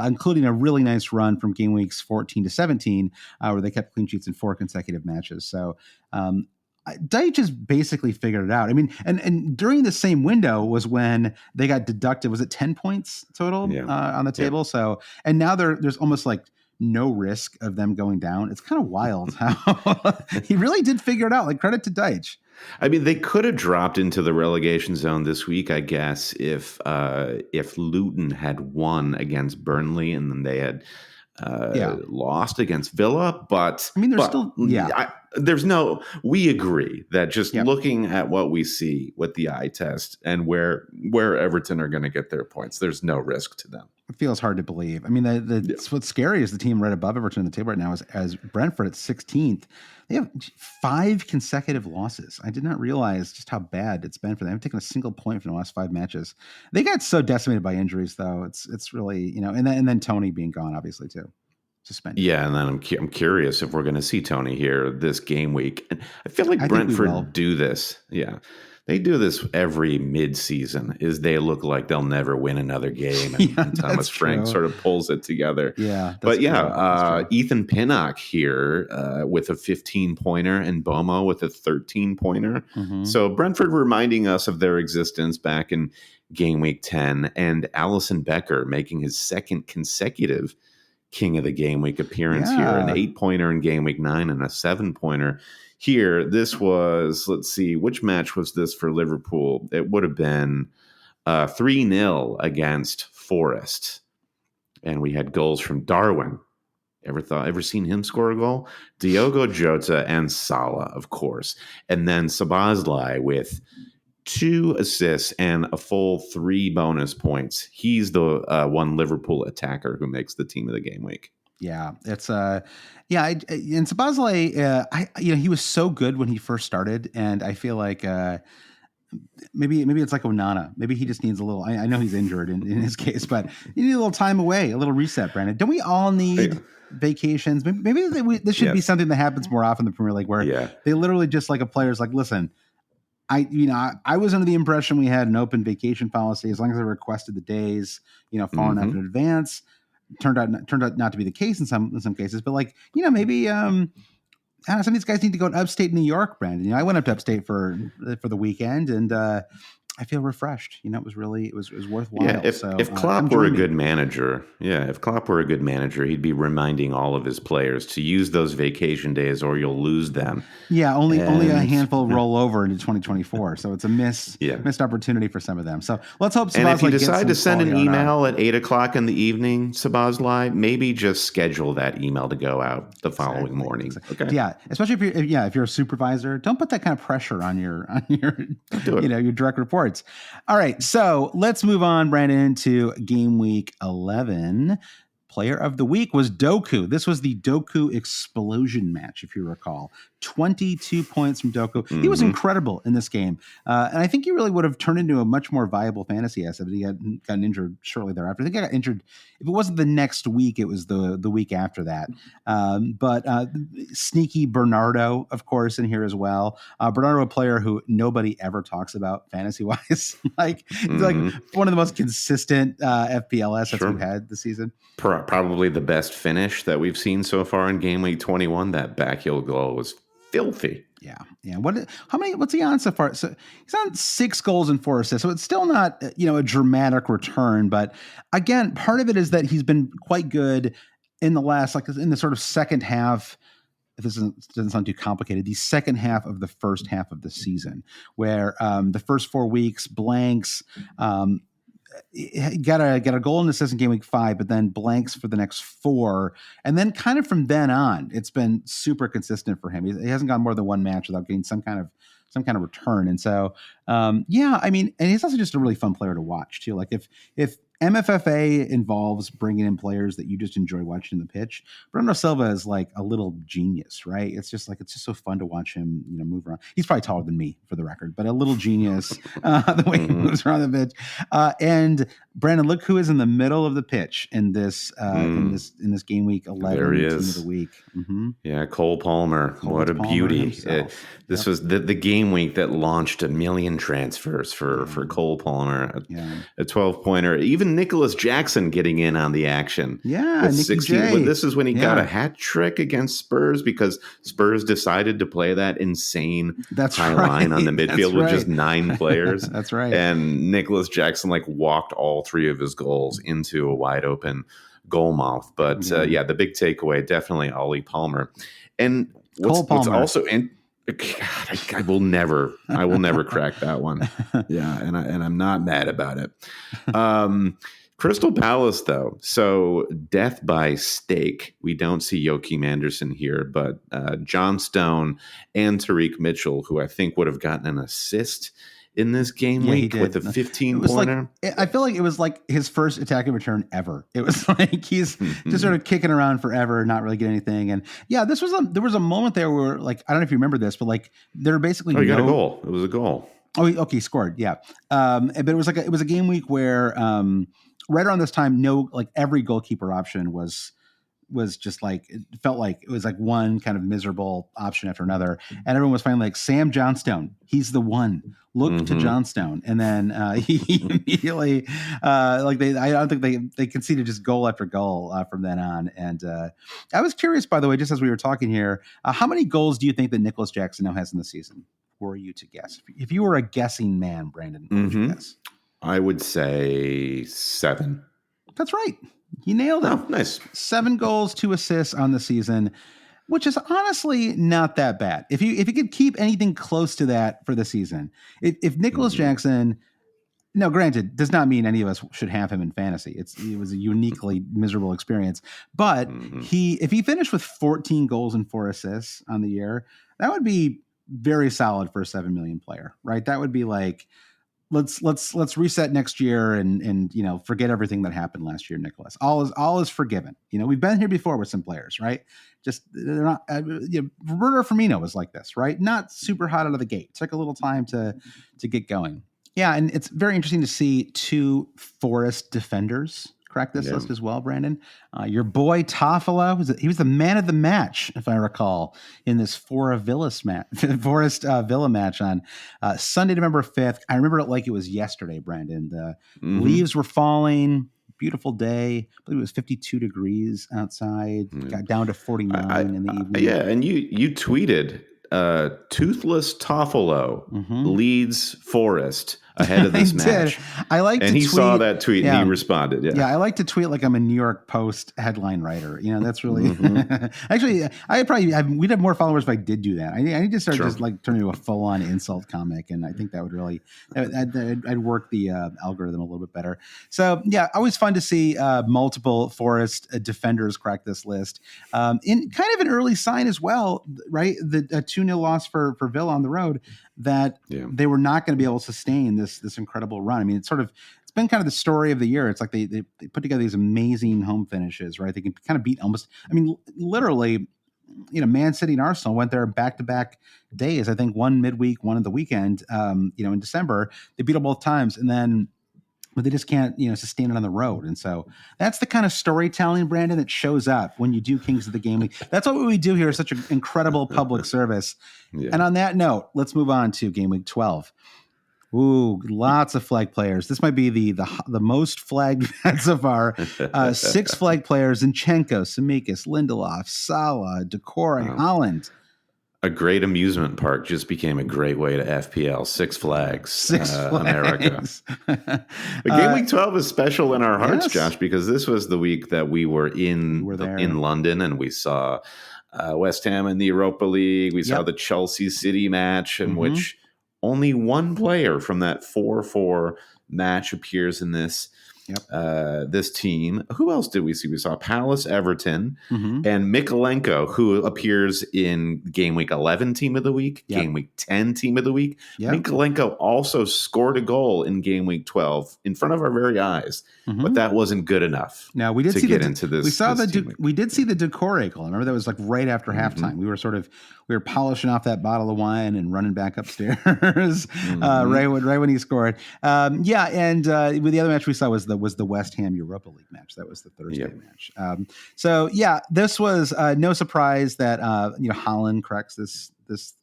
including a really nice run from game weeks 14 to 17, where they kept clean sheets in 4 consecutive matches. So Deitch has basically figured it out. I mean, and during the same window was when they got deducted. Was it 10 points total on the table? Yeah. So, and now there's almost like no risk of them going down. It's kind of wild how he really did figure it out. Like, credit to Deitch. I mean, they could have dropped into the relegation zone this week, I guess, if Luton had won against Burnley and then they had lost against Villa. But I mean, we agree that just looking at what we see with the eye test and where Everton are going to get their points, there's no risk to them. It feels hard to believe. I mean, what's scary is the team right above Everton on the table right now as Brentford at 16th. They have 5 consecutive losses. I did not realize just how bad it's been for them. They haven't taken a single point from the last 5 matches. They got so decimated by injuries, though. It's really, and then Tony being gone, obviously, too. Suspended. Yeah, and then I'm curious if we're going to see Tony here this game week. And I feel like Brentford do this. Yeah. They do this every mid-season, is they look like they'll never win another game. And Thomas Frank sort of pulls it together. Yeah. But Ethan Pinnock here with a 15-pointer and Bomo with a 13-pointer. Mm-hmm. So Brentford reminding us of their existence back in game week 10, and Alisson Becker making his 2nd consecutive King of the Game Week appearance here, an 8-pointer in game week 9 and a 7-pointer. Here, this was, let's see, which match was this for Liverpool? It would have been 3-0 against Forest. And we had goals from Darwin. Ever seen him score a goal? Diogo Jota and Salah, of course. And then Szoboszlai with 2 assists and a full 3 bonus points. He's the one Liverpool attacker who makes the team of the game week. Yeah, it's and Szoboszlai, he was so good when he first started, and I feel like maybe it's like Onana. Maybe he just needs a little. I know he's injured in his case, but you need a little time away, a little reset, Brandon. Don't we all need vacations? Maybe this should be something that happens more often in the Premier League, where they literally just like a player's like, listen, I was under the impression we had an open vacation policy as long as I requested the days, far enough in advance. Turned out not to be the case in some cases, but maybe some of these guys need to go to upstate New York, Brandon. I went up to upstate for the weekend, and I feel refreshed. It was worthwhile. Yeah, if Klopp were a good manager, he'd be reminding all of his players to use those vacation days or you'll lose them. Yeah, only a handful roll over into 2024. So it's a missed opportunity for some of them. So let's hope. And if you decide to send an email at 8:00 in the evening, Szoboszlai, maybe just schedule that email to go out the following morning. Exactly. Okay. Yeah, especially if you're a supervisor, don't put that kind of pressure on your your direct report. All right, so let's move on, Brandon, to game week 11. Player of the week was Doku. This was the Doku explosion match, if you recall. 22 points from Doku. Mm-hmm. He was incredible in this game. And I think he really would have turned into a much more viable fantasy asset if he had gotten injured shortly thereafter. I think I got injured. If it wasn't the next week, it was the week after that. But sneaky Bernardo, of course, in here as well. Bernardo, a player who nobody ever talks about fantasy-wise. He's like one of the most consistent FPL assets we've had this season. Probably the best finish that we've seen so far in game week 21. That backheel goal was filthy. Yeah. What's he on so far? So he's on 6 goals and 4 assists. So it's still not, a dramatic return. But again, part of it is that he's been quite good in the last, in the sort of second half. If this doesn't sound too complicated, the second half of the first half of the season, where the first 4 weeks blanks, got a goal and assist in game week 5, but then blanks for the next 4. And then kind of from then on, it's been super consistent for him. He hasn't gone more than 1 match without getting some kind of some kind of return. And so, yeah, I mean, and he's also just a really fun player to watch too. Like if MFFA involves bringing in players that you just enjoy watching the pitch, Bruno Silva is like a little genius, right? It's just so fun to watch him, move around. He's probably taller than me, for the record, but a little genius the way he moves around the pitch. And Brandon, look who is in the middle of the pitch in this game week 11 there he team is. of the week. Yeah, Cole Palmer. What a beauty! This was the game week that launched 1 million transfers for Cole Palmer. A 12-pointer. Even Nicholas Jackson getting in on the action. Yeah, 16. This is when he got a hat trick against Spurs because Spurs decided to play that insane line on the midfield with just 9 players. That's right. And Nicholas Jackson walked all 3 of his goals into a wide open goal mouth. But the big takeaway, definitely Ollie Palmer. And what's also in. God, I will never crack that one. Yeah, and I'm not mad about it. Crystal Palace, though. So death by stake. We don't see Joachim Andersen here, but John Stone and Tariq Mitchell, who I think would have gotten an assist in this game week with a 15-pointer. I feel like it was like his first attacking return ever. It was like he's just sort of kicking around forever, not really getting anything. And yeah, there was a moment there where I don't know if you remember this, but there were basically he got a goal. It was a goal. Oh, okay, he scored. Yeah. But it was it was a game week where right around this time, every goalkeeper option was just it felt like it was one kind of miserable option after another. And everyone was finally like, Sam Johnstone, he's the one. Look to Johnstone. And then he immediately, I don't think they conceded just goal after goal from then on. And I was curious, by the way, just as we were talking here, how many goals do you think that Nicholas Jackson now has in the season? Were you to guess? If you were a guessing man, Brandon, what would you guess? I would say 7. That's right. You nailed it. Oh, nice. 7 goals, 2 assists on the season, which is honestly not that bad. If you could keep anything close to that for the season, if Nicholas Jackson, now granted, does not mean any of us should have him in fantasy. It was a uniquely miserable experience. But if he finished with 14 goals and 4 assists on the year, that would be very solid for a 7 million player, right? That would be like, let's reset next year and forget everything that happened last year, Nicholas. All is forgiven. We've been here before with some players, right? Just they're not. Roberto Firmino was like this, right? Not super hot out of the gate. It took a little time to get going. Yeah, and it's very interesting to see 2 Forest defenders crack this list as well, Brandon. Your boy Toffolo, he was the man of the match, if I recall, in this Forest Villa match on Sunday, November 5th. I remember it like it was yesterday, Brandon. The leaves were falling. Beautiful day. I believe it was 52 degrees outside. Got down to 49 in the evening. Yeah, and you tweeted Toothless Toffolo leads Forest ahead of this match. I like to tweet. And he saw that tweet and he responded. Yeah, I like to tweet like I'm a New York Post headline writer. That's really actually. We'd have more followers if I did do that. I need to start just turning into a full on insult comic, and I think that would really I'd work the algorithm a little bit better. So yeah, always fun to see multiple Forest defenders crack this list. In kind of an early sign as well, right? The 2-0 loss for Villa on the road, that they were not going to be able to sustain this incredible run. I mean, it's been kind of the story of the year. It's like they put together these amazing home finishes, right? They can kind of beat almost, literally, Man City and Arsenal went there back-to-back days. I think one midweek, one at the weekend, in December. They beat them both times. And then but they just can't, sustain it on the road. And so that's the kind of storytelling, Brandon, that shows up when you do Kings of the Game Week. That's what we do here, is such an incredible public service. Yeah. And on that note, let's move on to Game Week 12. Ooh, lots of flag players. This might be the most flagged so far. 6 flag players: Zinchenko, Tsimikas, Lindelof, Salah, Decore, Holland. A great amusement park just became a great way to FPL. Six Flags. America. Game Week 12 is special in our hearts, Josh, because this was the week that we were in London, and we saw West Ham in the Europa League. We saw the Chelsea City match, in which only one player from that 4-4 match appears in this. This team. Who else did we see? We saw Palace, Everton, and Mikolenko, who appears in Game Week 11 Team of the Week, Game Week 10 Team of the Week. Mikolenko also scored a goal in Game Week 12 in front of our very eyes, but that wasn't good enough. Now we did to see get into this. We saw we did see the Decore goal. I remember that was like right after halftime. We were polishing off that bottle of wine and running back upstairs right when he scored. And with the other match we saw was the West Ham Europa League match. That was the Thursday match. This was no surprise that Holland corrects this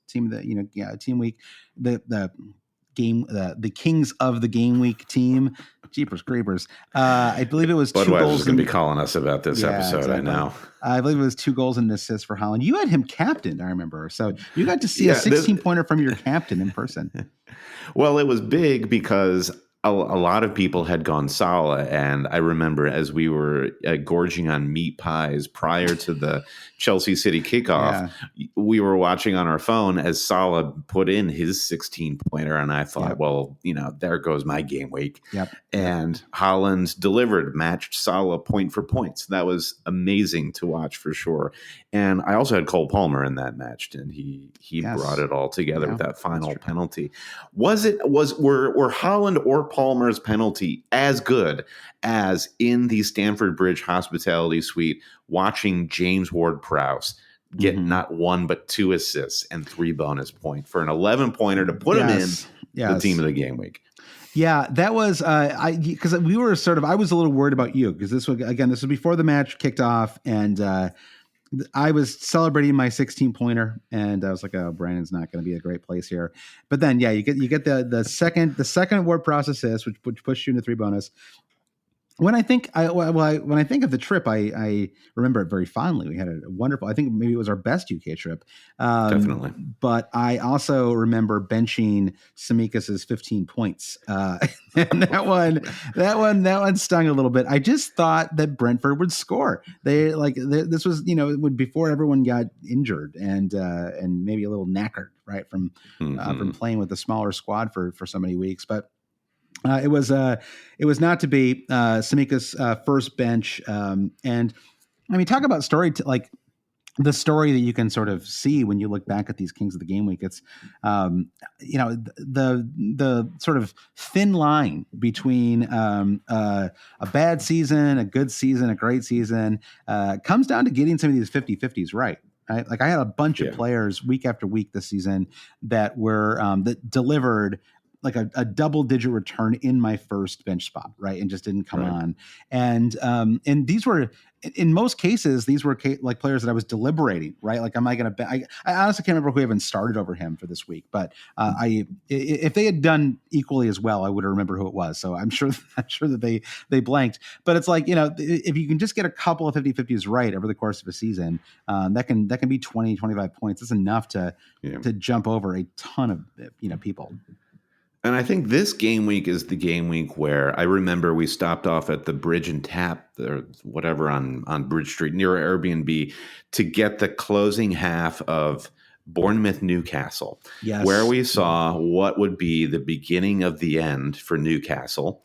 team team week the Kings of the Game Week team. Jeepers creepers. I believe it was 2 goals. Budweiser's going to be calling us about this episode. Exactly. I know. I believe it was 2 goals and an assist for Holland. You had him captained, I remember. So you got to see a 16-pointer from your captain in person. Well, it was big because a lot of people had gone Salah, and I remember as we were gorging on meat pies prior to the Chelsea City kickoff, we were watching on our phone as Salah put in his 16-pointer, and I thought, well, there goes my game week. And Haaland delivered, matched Salah point for point. So that was amazing to watch for sure. And I also had Cole Palmer in that match, and he brought it all together with that final penalty. Were Haaland or Palmer's penalty as good as in the Stamford Bridge hospitality suite watching James Ward-Prowse get not 1 but 2 assists and 3 bonus points for an 11-pointer to put him in the team of the game week? Yeah, that was because we were I was a little worried about you because this was before the match kicked off, and I was celebrating my 16-pointer, and I was like, "Oh, Brandon's not going to be a great place here." But then, you get the second Ward-Prowse assist, which pushed you into 3 bonus. When I think when I think of the trip, I remember it very fondly. We had a wonderful. I think maybe it was our best UK trip. Definitely. But I also remember benching Tsimikas' 15 points, and that one stung a little bit. I just thought that Brentford would score. This was before everyone got injured and maybe a little knackered, right, from playing with a smaller squad for so many weeks, but. It was not to be. Tsimikas' first bench, and I mean, talk about story the story that you can sort of see when you look back at these Kings of the Game Week. It's the sort of thin line between a bad season, a good season, a great season comes down to getting some of these 50-50s right. Right? Like I had a bunch of players week after week this season that were that delivered like a double-digit return in my first bench spot, right, and just didn't come on. And these were, in most cases, like players that I was deliberating, right? Like, am I going to bet? I honestly can't remember who even started over him for this week, but if they had done equally as well, I would have remembered who it was. So I'm sure that they blanked. But it's like, if you can just get a couple of 50-50s right over the course of a season, that can be 20, 25 points. It's enough to jump over a ton of people. And I think this game week is the game week where I remember we stopped off at the Bridge and Tap or whatever on Bridge Street near Airbnb to get the closing half of Bournemouth Newcastle, where we saw what would be the beginning of the end for Newcastle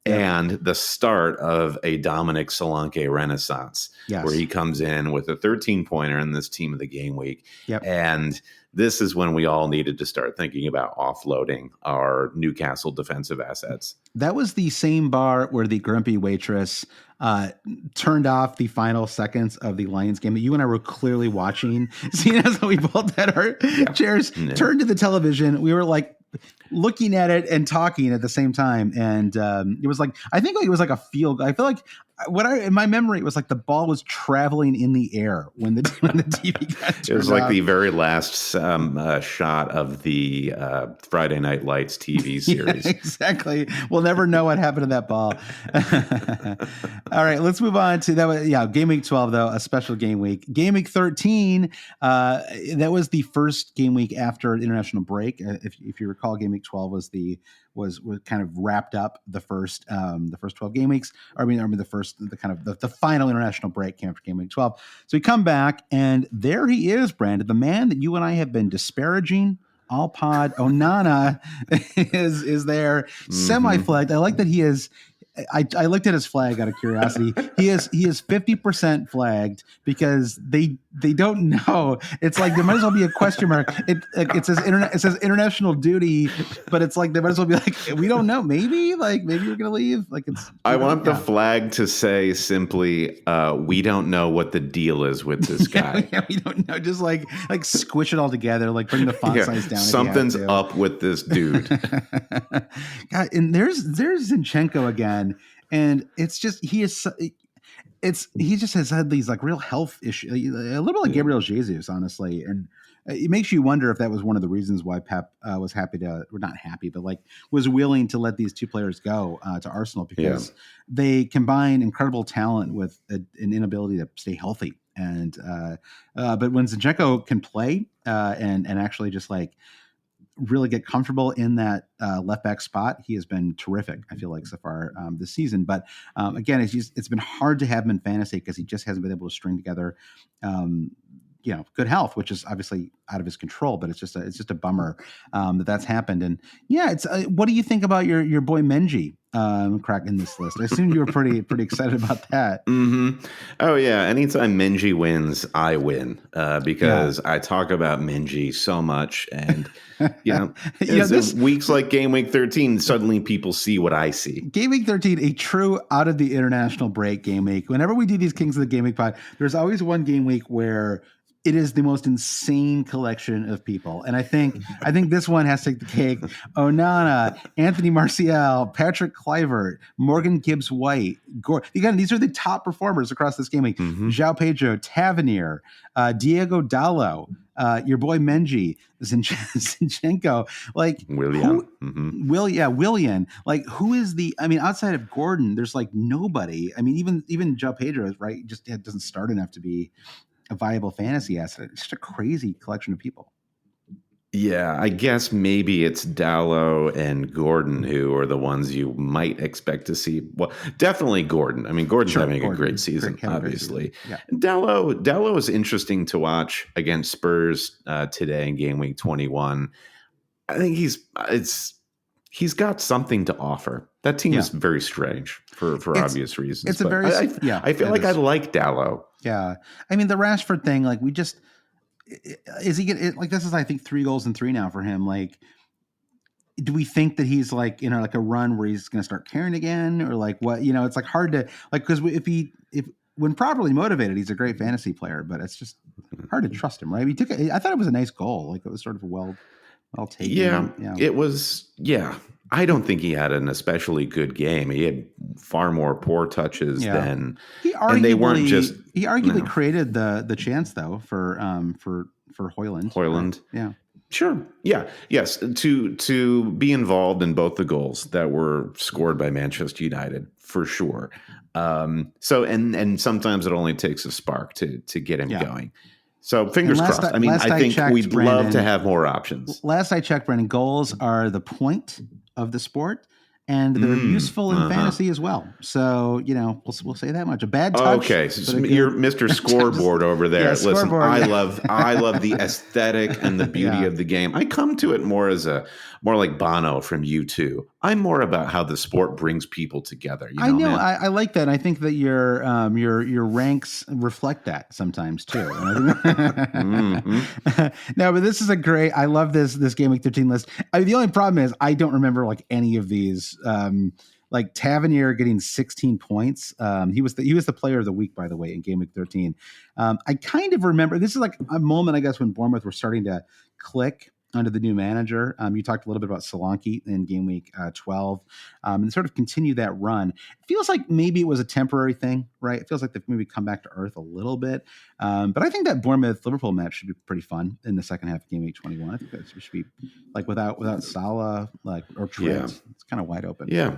and the start of a Dominic Solanke renaissance, where he comes in with a 13-pointer in this team of the game week. And this is when we all needed to start thinking about offloading our Newcastle defensive assets. That was the same bar where the grumpy waitress turned off the final seconds of the Lions game that you and I were clearly watching. Seeing as we both had our chairs turned to the television, we were like looking at it and talking at the same time. And it was like, I think it was like a field. I feel like in my memory, it was like the ball was traveling in the air when the TV got turned. It was like the very last shot of the Friday Night Lights TV series. Exactly. We'll never know what happened to that ball. All right, let's move on to that. Game week 12, though, a special game week. Game week 13, that was the first game week after international break. If you recall, game week 12 was kind of wrapped up the first 12 game weeks. The final international break came after game week 12. So we come back, and there he is, Brandon, the man that you and I have been disparaging all pod. Onana is there, semi-flagged. I like that he is. I looked at his flag out of curiosity. He is 50% flagged because they don't know. It's like there might as well be a question mark. It says international duty, but it's like they might as well be like, we don't know. Maybe you're gonna leave. Like it's. I want the flag to say simply, we don't know what the deal is with this guy. Yeah, we don't know. Just like squish it all together. Like bring the font size down. Something's up with this dude. God, and there's Zinchenko again, and it's just he just has had these like real health issues, a little bit like Gabriel Jesus, honestly, and it makes you wonder if that was one of the reasons why Pep was was willing to let these two players go to Arsenal, because they combine incredible talent with an inability to stay healthy. And but when Zinchenko can play and actually just like really get comfortable in that left back spot, he has been terrific, I feel like, so far this season. But again, it's been hard to have him in fantasy because he just hasn't been able to string together good health, which is obviously out of his control. But it's just a bummer that's happened. And it's what do you think about your boy Menji cracking this list? I assume you were pretty excited about that. Mm-hmm. Oh yeah, anytime Menji wins, I win because I talk about Menji so much, and weeks like Game Week 13, suddenly people see what I see. Game Week 13, a true out of the international break game week. Whenever we do these Kings of the Game Week pod, there's always one game week where it is the most insane collection of people. And I think this one has to take the cake. Onana, Anthony Martial, Patrick Kluivert, Morgan Gibbs-White. Again, these are the top performers across this game week. Mm-hmm. João Pedro, Tavernier, Diego Dallo, your boy Menji, Zinchenko, like Willian. Willian. Like who is outside of Gordon, there's like nobody. I mean, even João Pedro is right. Just doesn't start enough to be a viable fantasy asset. It's just a crazy collection of people. Yeah, I guess maybe it's Dallo and Gordon who are the ones you might expect to see. Well, definitely Gordon. I mean, Gordon's having a great season, obviously. Yeah. Dallo is interesting to watch against Spurs today in Game Week 21. I think he's got something to offer. That team is very strange for obvious reasons. It's I feel like I like Dallo. Yeah. I mean, the Rashford thing, like is he getting like, this is, I think 3 goals in 3 now for him. Like, do we think that he's like, like a run where he's going to start caring again, or like what, it's like hard to like, cause if when properly motivated, he's a great fantasy player, but it's just hard to trust him. Right. I thought it was a nice goal. Like it was sort of well taken. Yeah. It was. Yeah. I don't think he had an especially good game. He had far more poor touches than and they weren't just. He arguably created the chance though for Højlund. Højlund, yeah, sure, yeah, yes. To be involved in both the goals that were scored by Manchester United for sure. So and sometimes it only takes a spark to get him going. So fingers crossed. I think we'd love to have more options. Last I checked, Brendan, goals are the point of the sport, and they're useful in fantasy as well. So, we'll say that much. A bad touch. Okay, so you're Mr. Scoreboard over there. Listen, scoreboard, I love the aesthetic and the beauty of the game. I come to it more like Bono from U2. I'm more about how the sport brings people together. I know. I like that. I think that your ranks reflect that sometimes too. No, but this is I love this Game Week 13 list. The only problem is I don't remember like any of these. Like Tavernier getting 16 points. He was the player of the week, by the way, in Game Week 13. I kind of remember this is like a moment, I guess, when Bournemouth were starting to click under the new manager. You talked a little bit about Solanke in Game Week 12 and sort of continue that run. It feels like maybe it was a temporary thing, right? It feels like they've maybe come back to earth a little bit. But I think that Bournemouth-Liverpool match should be pretty fun in the second half of Game Week 21. I think that should be like without Salah or Trent. It's kind of wide open. Yeah.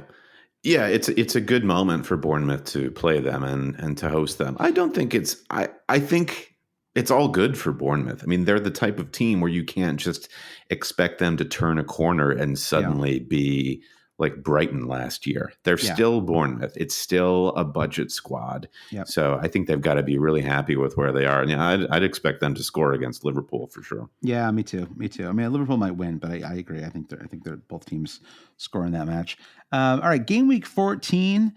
Yeah, it's a good moment for Bournemouth to play them and to host them. I don't think I think it's all good for Bournemouth. I mean, they're the type of team where you can't just expect them to turn a corner and suddenly be like Brighton last year. They're still Bournemouth. It's still a budget squad. Yep. So I think they've got to be really happy with where they are. And I'd expect them to score against Liverpool for sure. Yeah, me too. I mean, Liverpool might win, but I agree. I think they're both teams scoring that match. All right, game week 14.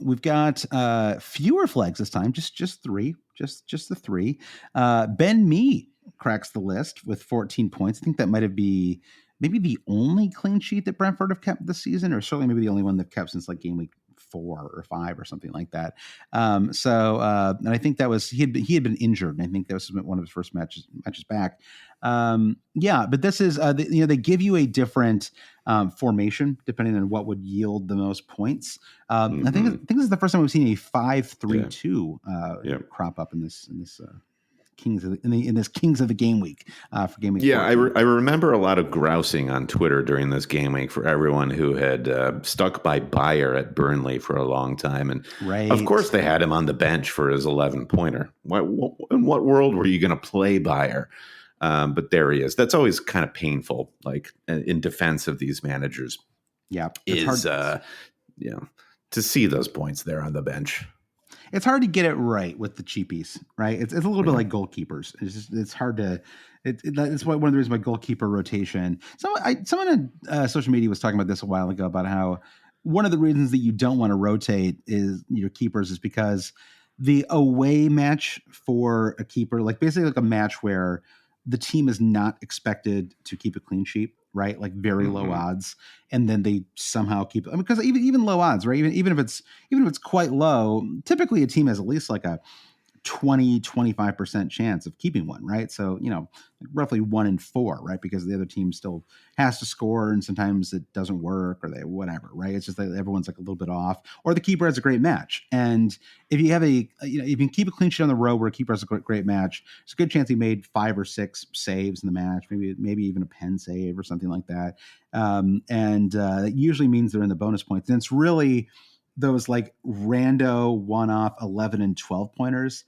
We've got fewer flags this time, just 3, just the 3. Ben Mee cracks the list with 14 points. I think that might be maybe the only clean sheet that Brentford have kept this season, or certainly maybe the only one they've kept since like game week 4 or 5 or something like that. And I think that was he had been injured, and I think that was one of his first matches back. But this is they give you a different formation depending on what would yield the most points. I think this is the first time we've seen a 5-3-2 crop up in this Kings of the Game Week for Game Week. Yeah, I remember a lot of grousing on Twitter during this game week for everyone who had stuck by Bayer at Burnley for a long time, and of course they had him on the bench for his 11-pointer. In what world were you going to play Bayer? But there he is. That's always kind of painful, like in defense of these managers. Yeah, it's hard to see those points there on the bench. It's hard to get it right with the cheapies, right? It's a little bit like goalkeepers. It's hard to. It's one of the reasons why goalkeeper rotation. Someone on social media was talking about this a while ago about how one of the reasons that you don't want to rotate is your keepers is because the away match for a keeper, like basically like a match where the team is not expected to keep a clean sheet, right? Like very low odds, and then they somehow keep. Because even low odds, right? Even if it's quite low, typically a team has at least like a 20-25% chance of keeping one, right? So roughly 1 in 4, right? Because the other team still has to score, and sometimes it doesn't work, or they whatever, right? It's just that everyone's like a little bit off, or the keeper has a great match. And if you have if you can keep a clean sheet on the road where a keeper has a great match, there's a good chance he made 5 or 6 saves in the match, maybe even a pen save or something like that. That usually means they're in the bonus points, and it's really those like rando one-off 11 and 12 pointers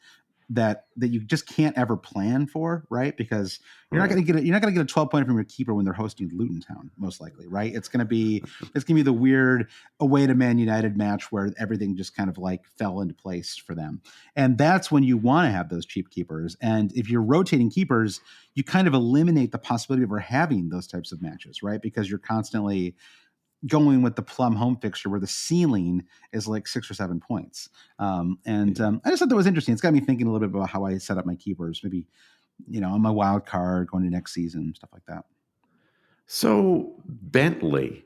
that you just can't ever plan for, right? Because you're not going to get a 12 pointer from your keeper when they're hosting Luton Town, most likely, right? It's going to be the weird away to Man United match where everything just kind of like fell into place for them. And that's when you want to have those cheap keepers. And if you're rotating keepers, you kind of eliminate the possibility of ever having those types of matches, right? Because you're constantly going with the plum home fixture where the ceiling is like 6 or 7 points. I just thought that was interesting. It's got me thinking a little bit about how I set up my keepers, maybe, on my wild card going to next season, stuff like that. So Bentley,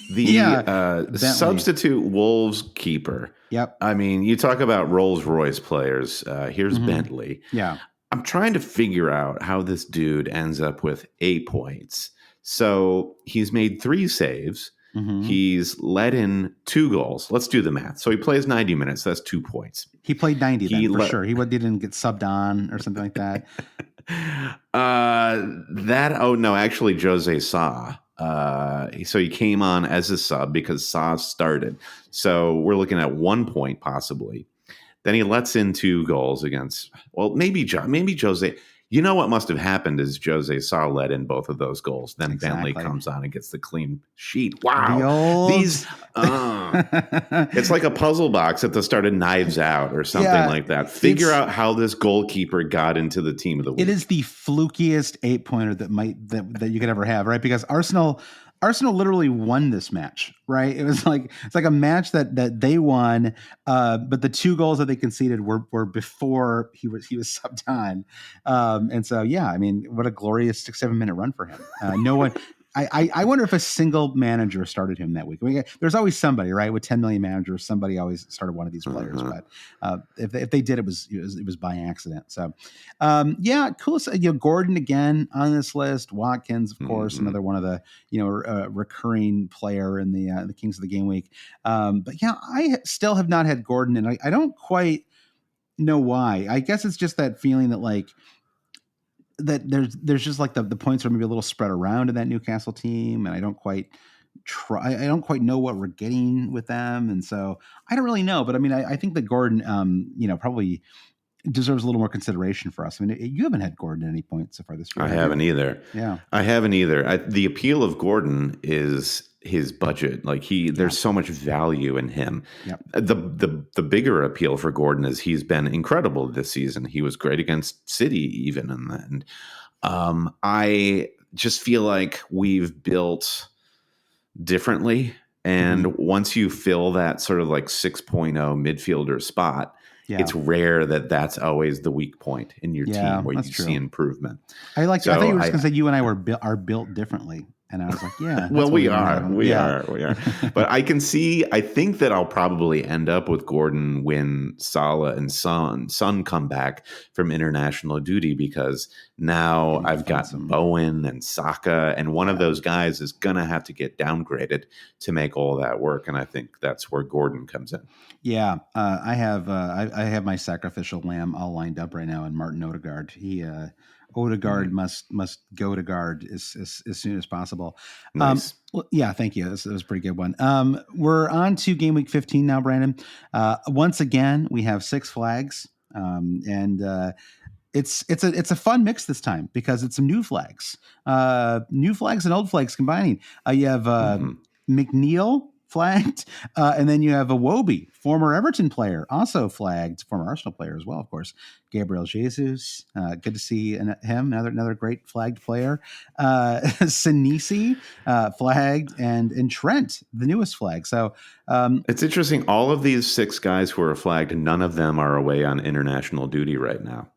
the substitute Wolves keeper. Yep. I mean, you talk about Rolls Royce players. Here's Bentley. Yeah. I'm trying to figure out how this dude ends up with 8 points. So he's made 3 saves. He's let in 2 goals. Let's do the math. So he plays 90 minutes. That's 2 points. He played 90 then, for sure. He didn't get subbed on or something like that. Actually, Jose Sa. So he came on as a sub because Sa started. So we're looking at 1 point possibly. Then he lets in 2 goals against, maybe Jose. You know what must have happened is Jose Sa let in both of those goals. Then Bentley comes on and gets the clean sheet. Wow. It's like a puzzle box at the start of Knives Out or something like that. Figure out how this goalkeeper got into the team of the week. It is the flukiest 8-pointer that you could ever have, right? Because Arsenal literally won this match, right? It's like a match that they won, but the 2 goals that they conceded were before he was subbed on, and so I mean, what a glorious 6-7 minute run for him. No one. I wonder if a single manager started him that week. I mean, there's always somebody, right? With 10 million managers, somebody always started one of these players. But if they did, it was by accident. So, cool. So, Gordon again on this list. Watkins, of course, another one of the recurring player in the Kings of the Game Week. I still have not had Gordon, and I don't quite know why. I guess it's just that feeling that like. That there's just like the points are maybe a little spread around in that Newcastle team, and I don't quite know what we're getting with them, and so I don't really know. But I mean, I think that Gordon, probably deserves a little more consideration for us. I mean, you haven't had Gordon at any point so far this year. I haven't either. Yeah, I haven't either. The appeal of Gordon is his budget. Like there's so much value in him. Yep. The bigger appeal for Gordon is he's been incredible this season. He was great against City even in the end. I just feel like we've built differently. And once you fill that sort of like 6.0 midfielder spot, it's rare that that's always the weak point in your team where you see improvement. I thought you were just going to say you and I are built differently. And I was like, yeah. Well, we are. But I think that I'll probably end up with Gordon when Salah and Son come back from international duty, because now I've got Bowen and Saka, and one of those guys is going to have to get downgraded to make all that work. And I think that's where Gordon comes in. Yeah. I have my sacrificial lamb all lined up right now in Martin Odegaard. Odegaard must go to guard as soon as possible. Nice. Yeah, thank you. That was a pretty good one. We're on to game week 15 now, Brandon. Once again, we have 6 flags, and it's a fun mix this time because it's some new flags and old flags combining. You have McNeil flagged, and then you have Iwobi, former Everton player, also flagged, former Arsenal player as well, of course. Gabriel Jesus, good to see him, another great flagged player. Sinisi, flagged, and Trent, the newest flag. So it's interesting. All of these 6 guys who are flagged, none of them are away on international duty right now.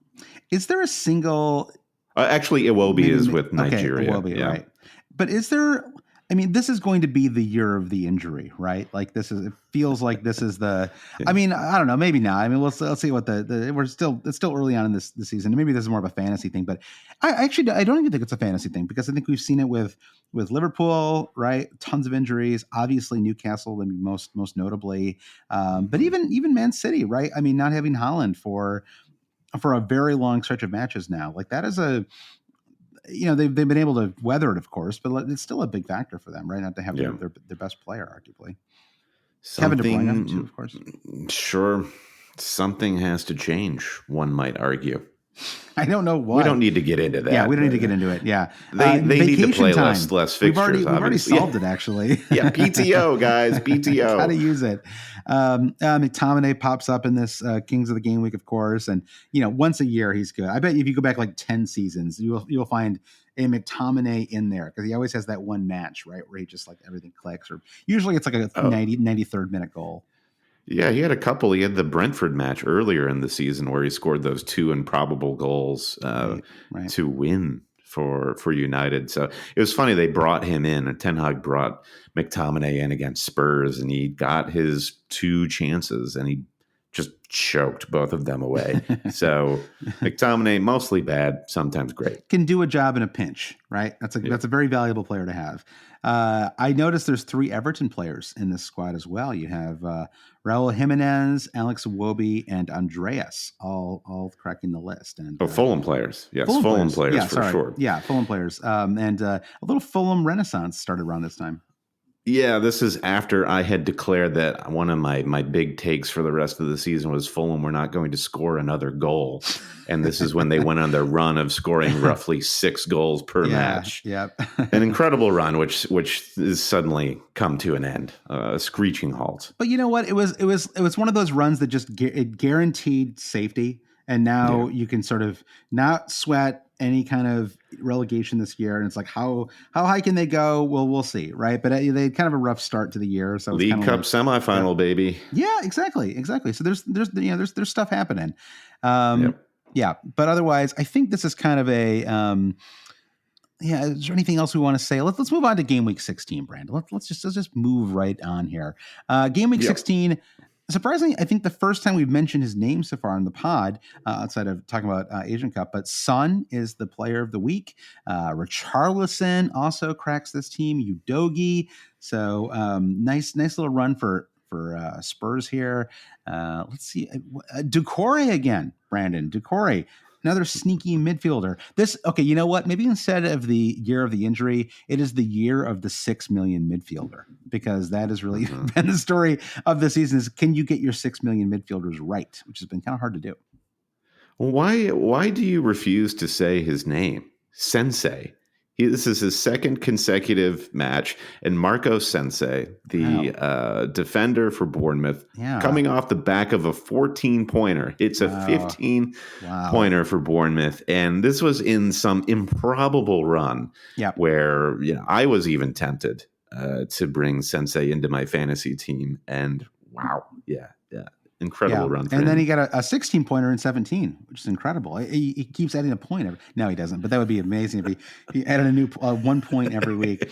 Is there a single? Actually, Iwobi is with Nigeria. Okay, Iwobi, right? But is there? I mean, this is going to be the year of the injury, right? Like it feels like this is the, I mean, I don't know, maybe not. I mean, let's see what it's still early on in this season. Maybe this is more of a fantasy thing, but I don't even think it's a fantasy thing, because I think we've seen it with Liverpool, right? Tons of injuries, obviously Newcastle, most notably, but even Man City, right? I mean, not having Haaland for a very long stretch of matches now, like that is they've been able to weather it, of course, but it's still a big factor for them, right? Not to have their best player, arguably. Kevin De Bruyne, too, of course. Sure. Something has to change, one might argue. I don't know what. We don't need to get into that. Yeah, we don't need to get into it. Yeah. They need to play less fixtures. We've already solved it, actually. Yeah, PTO, guys. PTO. How to use it. McTominay pops up in this Kings of the Game Week, of course. And, once a year, he's good. I bet if you go back like 10 seasons, you'll find a McTominay in there, because he always has that one match, right, where he just like everything clicks. Or usually it's like a 93rd minute goal. Yeah, he had a couple. He had the Brentford match earlier in the season where he scored those 2 improbable goals to win for United. So it was funny. They brought him in, and Ten Hag brought McTominay in against Spurs, and he got his 2 chances, and he just choked both of them away. So McTominay, mostly bad, sometimes great. Can do a job in a pinch, right? That's a very valuable player to have. I noticed there's 3 Everton players in this squad as well. You have Raul Jimenez, Alex Iwobi, and Andreas, all cracking the list. And Fulham players. Yes, Fulham players for sure. Yeah, Fulham players. And a little Fulham renaissance started around this time. Yeah, this is after I had declared that one of my big takes for the rest of the season was Fulham were not going to score another goal. And this is when they went on their run of scoring roughly 6 goals per match. Yep. An incredible run, which has suddenly come to an end, a screeching halt. But you know what? It was one of those runs that just it guaranteed safety. And now you can sort of not sweat any kind of relegation this year. And it's like, how high can they go? Well, we'll see. Right. But they had kind of a rough start to the year. So League Cup semifinal, baby. Yeah, exactly. So there's stuff happening. Yeah. But otherwise, I think this is kind of a, is there anything else we want to say? Let's move on to game week 16, Brandon. Let's just move right on here. Game week 16. Surprisingly, I think the first time we've mentioned his name so far in the pod, outside of talking about Asian Cup, but Son is the player of the week. Richarlison also cracks this team. Udogie. So nice little run for Spurs here. Let's see. Doucouré again, Brandon. Doucouré. Another sneaky midfielder. Okay, you know what? Maybe instead of the year of the injury, it is the year of the 6 million midfielder, because that has really been the story of the season is, can you get your 6 million midfielders right, which has been kind of hard to do. Why do you refuse to say his name? Sensei. This is his second consecutive match. And Marco Sensei, the defender for Bournemouth, coming off the back of a 14-pointer. It's a 15-pointer for Bournemouth. And this was in some improbable run where I was even tempted to bring Sensei into my fantasy team. And wow, incredible run for him. And then he got a 16-pointer in 17, which is incredible. He keeps adding a point. No, he doesn't. But that would be amazing if he added a new 1 point every week.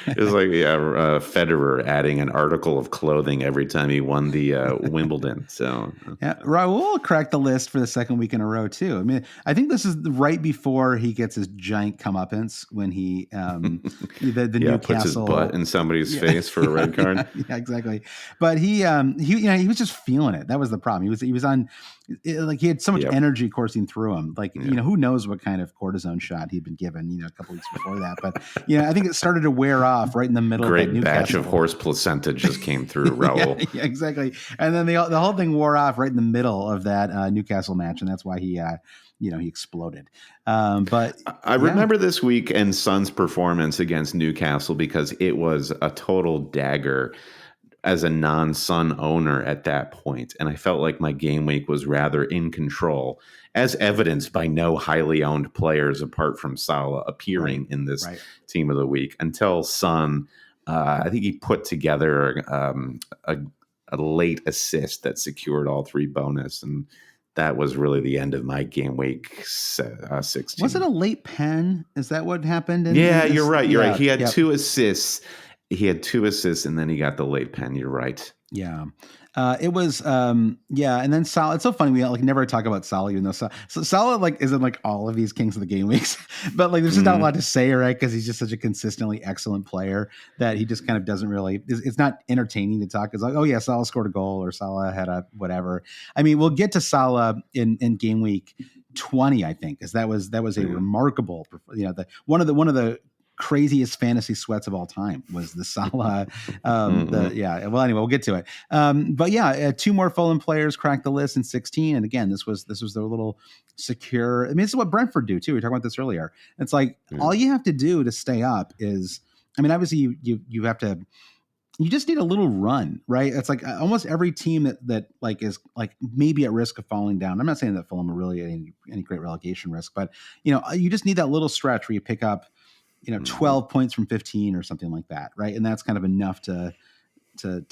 It was like Federer adding an article of clothing every time he won the Wimbledon. So Raul cracked the list for the second week in a row too. I mean, I think this is right before he gets his giant comeuppance when he the Newcastle puts his butt in somebody's face for a red card. Yeah, exactly. But he was just feeling it. That was the problem. He was on. He had so much energy coursing through him. Who knows what kind of cortisone shot he'd been given, a couple weeks before that. But, I think it started to wear off right in the middle. Great of that batch of horse placenta just came through, Raul. Yeah, exactly. And then the whole thing wore off right in the middle of that Newcastle match. And that's why he exploded. But I remember this week and Son's performance against Newcastle because it was a total dagger as a non-Sun owner at that point. And I felt like my game week was rather in control, as evidenced by no highly owned players apart from Salah appearing in this team of the week until Sun. I think he put together a late assist that secured all 3 bonus. And that was really the end of my game week 16. Was it a late pen? Is that what happened? You're right. You're right. He had 2 assists. He had 2 assists, and then he got the late pen. You're right. Yeah. It was, and then Salah. It's so funny. We never talk about Salah, even though Salah isn't all of these kings of the game weeks, but there's just not a lot to say, right? Because he's just such a consistently excellent player that he just kind of doesn't really. It's not entertaining to talk. It's Salah scored a goal or Salah had a whatever. I mean, we'll get to Salah in game week 20, I think, because that was a remarkable. One of the craziest fantasy sweats of all time was the Salah. Well, anyway, we'll get to it. But 2 more Fulham players cracked the list in 16. And again, this was their little secure. I mean, this is what Brentford do too. We were talking about this earlier. It's all you have to do to stay up is, obviously you have to, you just need a little run, right? It's almost every team that is maybe at risk of falling down. I'm not saying that Fulham are really any great relegation risk, but you just need that little stretch where you pick up 12 points from 15 or something like that. Right. And that's kind of enough to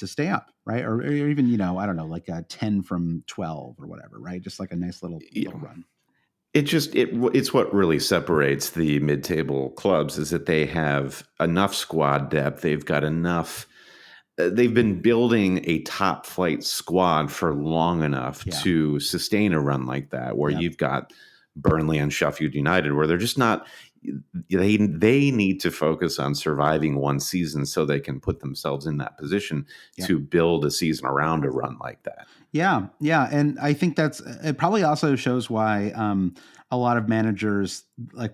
stay up. Right. Or even, I don't know, 10 from 12 or whatever. Right. Just a nice little run. It's what really separates the mid-table clubs is that they have enough squad depth. They've got enough. They've been building a top flight squad for long enough to sustain a run like that, where you've got Burnley and Sheffield United, where they're just not. They need to focus on surviving one season so they can put themselves in that position to build a season around a run like that. Yeah. And I think it probably also shows why a lot of managers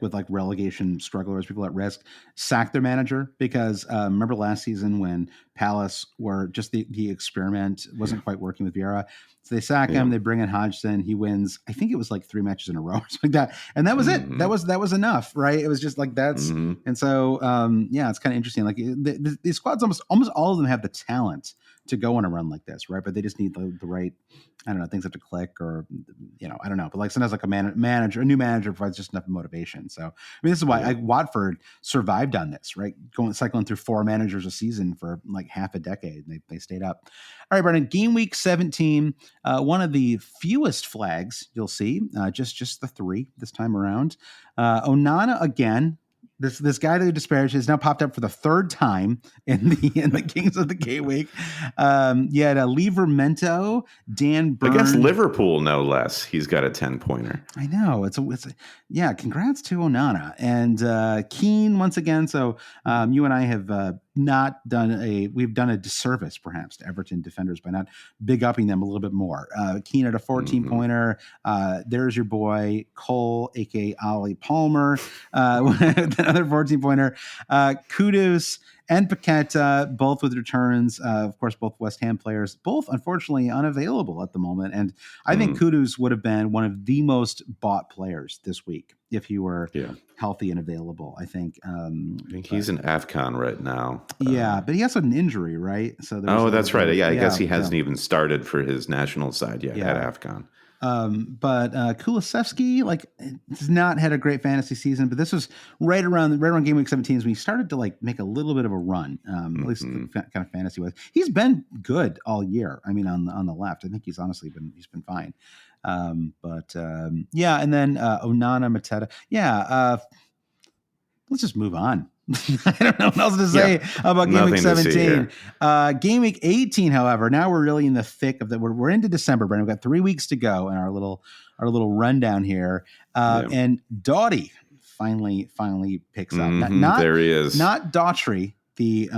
with relegation strugglers, people at risk, sack their manager because remember last season when Palace were just the experiment wasn't quite working with Vieira. So they sack him, they bring in Hodgson, he wins. I think it was 3 matches in a row or something like that. And that was it. That was enough, right? It was just that's, and so, it's kind of interesting. The squads, almost all of them have the talent to go on a run like this, right? But they just need the right, I don't know, things have to click or, I don't know. But sometimes a new manager provides just enough motivation. So, this is why Watford survived on this, right? Cycling through 4 managers a season for half a decade. They stayed up. All right, Brendan, game week 17, one of the fewest flags you'll see, just the 3 this time around. Onana again. This guy that you disparaged has now popped up for the 3rd time in the Kings of the Game Week. You had Livramento, Dan Burn against Liverpool, no less. He's got a 10-pointer. I know it's congrats to Onana and Keane once again. So you and I have we've done a disservice perhaps to Everton defenders by not big upping them a little bit more. Keane at a 14-pointer. There's your boy Cole, aka Ollie Palmer, another 14-pointer. Kudus and Paqueta, both with returns. Of course, both West Ham players, both unfortunately unavailable at the moment. And I think Kudus would have been one of the most bought players this week if he were healthy and available. I think he's in AFCON right now. Yeah, but he has an injury, right? So that's right. Yeah, I guess he hasn't even started for his national side yet at AFCON. But Kulusevski has not had a great fantasy season, but this was right around game week 17 when he started to make a little bit of a run, at least kind of fantasy wise. He's been good all year. I mean, on the left, I think he's honestly been fine. And then Onana, Mateta. Let's just move on. I don't know what else to say about Game Week 17. Game Week 18, however, now we're really in the thick of we're into December, Brandon. We've got 3 weeks to go in our little rundown here. And Doughty finally picks up. Not there he is. Not Daughtry, the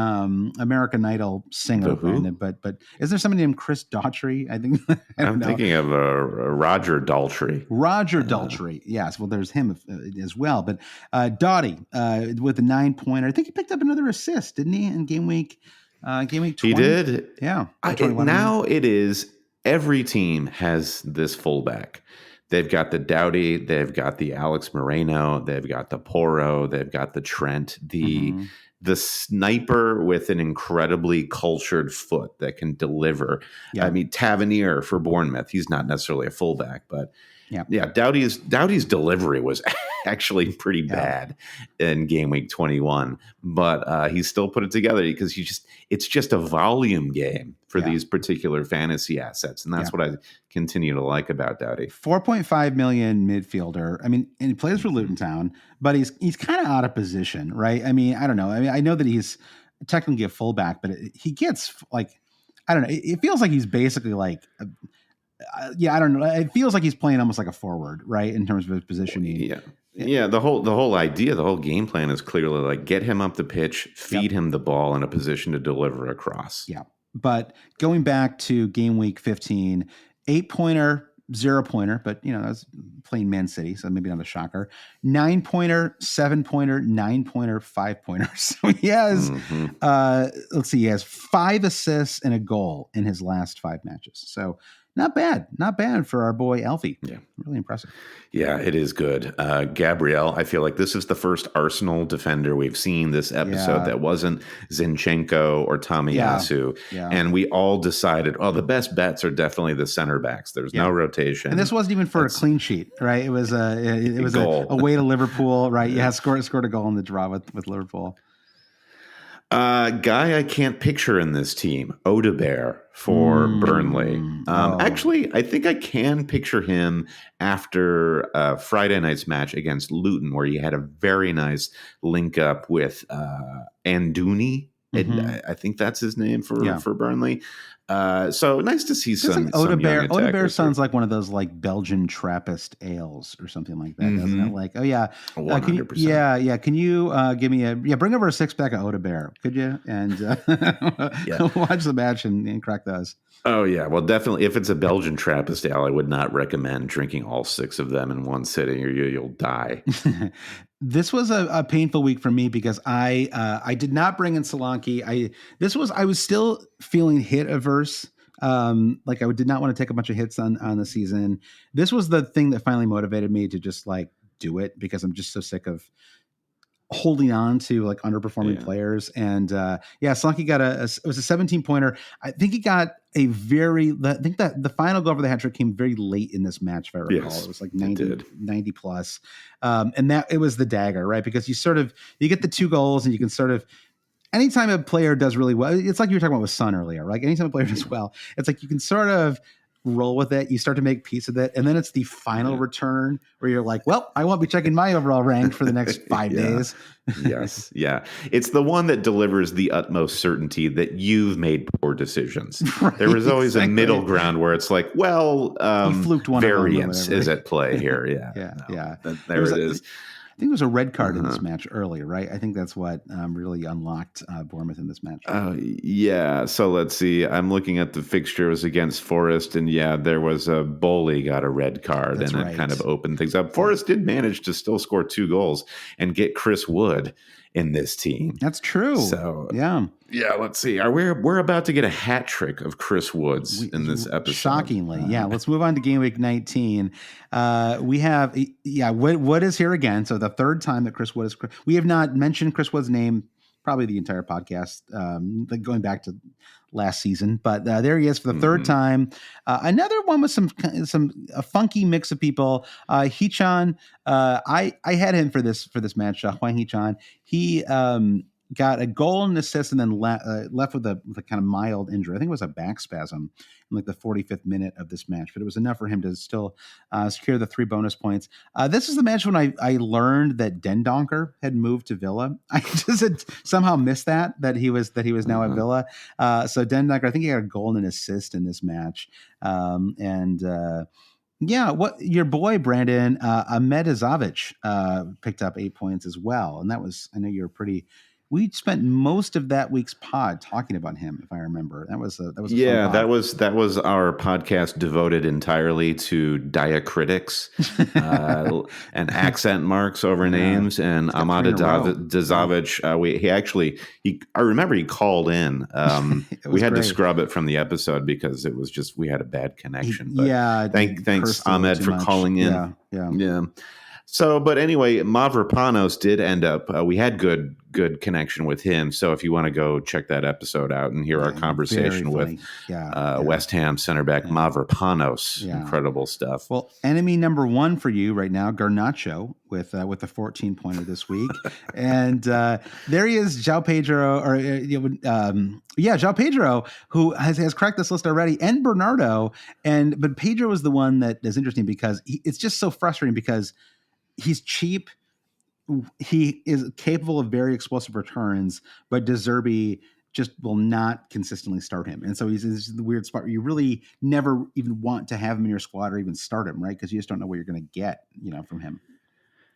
American Idol singer, Brandon, but is there somebody named Chris Daughtry? I think I'm thinking of Roger Daltrey. Roger Daltrey, yes. Well, there's him as well. But Doughty with a 9-pointer. I think he picked up another assist, didn't he, in game week 20? He did. Yeah. Now it is every team has this fullback. They've got the Doughty, they've got the Alex Moreno, they've got the Porro, they've got the Trent, the sniper with an incredibly cultured foot that can deliver. I mean, Tavernier for Bournemouth, he's not necessarily a fullback, but Doughty's delivery was actually pretty bad in game week 21, but he still put it together because it's just a volume game for these particular fantasy assets, and that's what I continue to like about Doughty. 4.5 million midfielder. I mean, and he plays for Luton Town, but he's kind of out of position, right? I mean, I don't know. I mean, I know that he's technically a fullback, but he gets I don't know. It feels like he's basically I don't know. It feels like he's playing almost like a forward, right, in terms of his positioning. Yeah. The whole idea, the whole game plan is clearly get him up the pitch, feed him the ball in a position to deliver across. Yeah. But going back to game week 15, 8-pointer, 0-pointer, but that's playing Man City, so maybe not a shocker. 9-pointer, 7-pointer, 9-pointer, 5-pointer. So he has, he has 5 assists and a goal in his last 5 matches. So not bad for our boy Alfie. Yeah, really impressive. Yeah, it is good. Gabriel, I feel like this is the first Arsenal defender we've seen this episode that wasn't Zinchenko or Tomiyasu. Yeah. And we all decided, the best bets are definitely the center backs. There's no rotation. And this wasn't even for a clean sheet, right? It was a way to Liverpool, right? Yeah, scored a goal in the draw with Liverpool. Guy I can't picture in this team, Odegaard for Burnley. Actually, I think I can picture him after Friday night's match against Luton, where he had a very nice link up with Anduni. I think that's his name for Burnley. So nice to see some Odegaard. Odegaard sounds like one of those Belgian Trappist ales or something like that, doesn't it? 100%. Can you give me bring over a 6-pack of Odegaard, could you? And watch the match and crack those. Oh yeah, well definitely. If it's a Belgian Trappist ale, I would not recommend drinking all 6 of them in one sitting, or you'll die. This was a painful week for me because I did not bring in Solanke. I was still feeling hit averse. I did not want to take a bunch of hits on the season. This was the thing that finally motivated me to just do it, because I'm just so sick of holding on to underperforming players. And Solanke got it was a 17-pointer. I think he got I think that the final goal for the hat trick came very late in this match, if I recall. Yes, it was 90 plus. And that it was the dagger, right? Because you get the 2 goals and you can anytime a player does really well, it's like you were talking about with Son earlier, right? Anytime a player does well, it's like you can roll with it. You start to make peace with it. And then it's the final return where you're like, well, I won't be checking my overall rank for the next 5 days. Yes. Yeah. It's the one that delivers the utmost certainty that you've made poor decisions. Right, there was always a middle ground where it's like, fluked one variance is at play here. Yeah. There it is. I think there was a red card in this match early, right? I think that's what really unlocked Bournemouth in this match. Yeah. So let's see. I'm looking at the fixtures against Forest, and there was a Bowley got a red card, it kind of opened things up. Forest did manage to still score 2 goals and get Chris Wood in this team. That's true. So yeah, let's see. We're about to get a hat trick of Chris Woods in this episode. Shockingly, Let's move on to game week 19. We have Wood is here again. So the third time that Chris Wood is. We have not mentioned Chris Wood's name probably the entire podcast, going back to last season. But there he is for the third time. Another one with a funky mix of people. Hee-chan, I had him for this match. Hwang Hee-chan. He got a goal and assist, and then left with a kind of mild injury. I think it was a back spasm in like the 45th minute of this match, but it was enough for him to still secure the 3 bonus points. This is the match when I learned that Dendoncker had moved to Villa. I just had somehow missed that he was now at Villa. So Dendoncker, I think he got a goal and an assist in this match. What your boy Brandon Ahmed Azavic picked up 8 points as well, and that was, I know you're pretty. We spent most of that week's pod talking about him, if I remember. That was that was our podcast devoted entirely to diacritics and accent marks over names. And Ahmad Dazavic, I remember he called in. We had to scrub it from the episode because it was just we had a bad connection. But thanks Ahmed for calling in. Yeah. So, but anyway, Mavropanos did end up. We had good connection with him. So, if you want to go check that episode out and hear our conversation with West Ham center back Mavropanos, incredidible stuff. Well, enemy number 1 for you right now, Garnacho, with a 14-pointer this week, and there he is, João Pedro, João Pedro, who has cracked this list already, and Bernardo, but Pedro is the one that is interesting because it's just so frustrating because he's cheap. He is capable of very explosive returns, but De Zerbi just will not consistently start him. And so he's in the weird spot where you really never even want to have him in your squad or even start him, right? Because you just don't know what you're going to get, from him.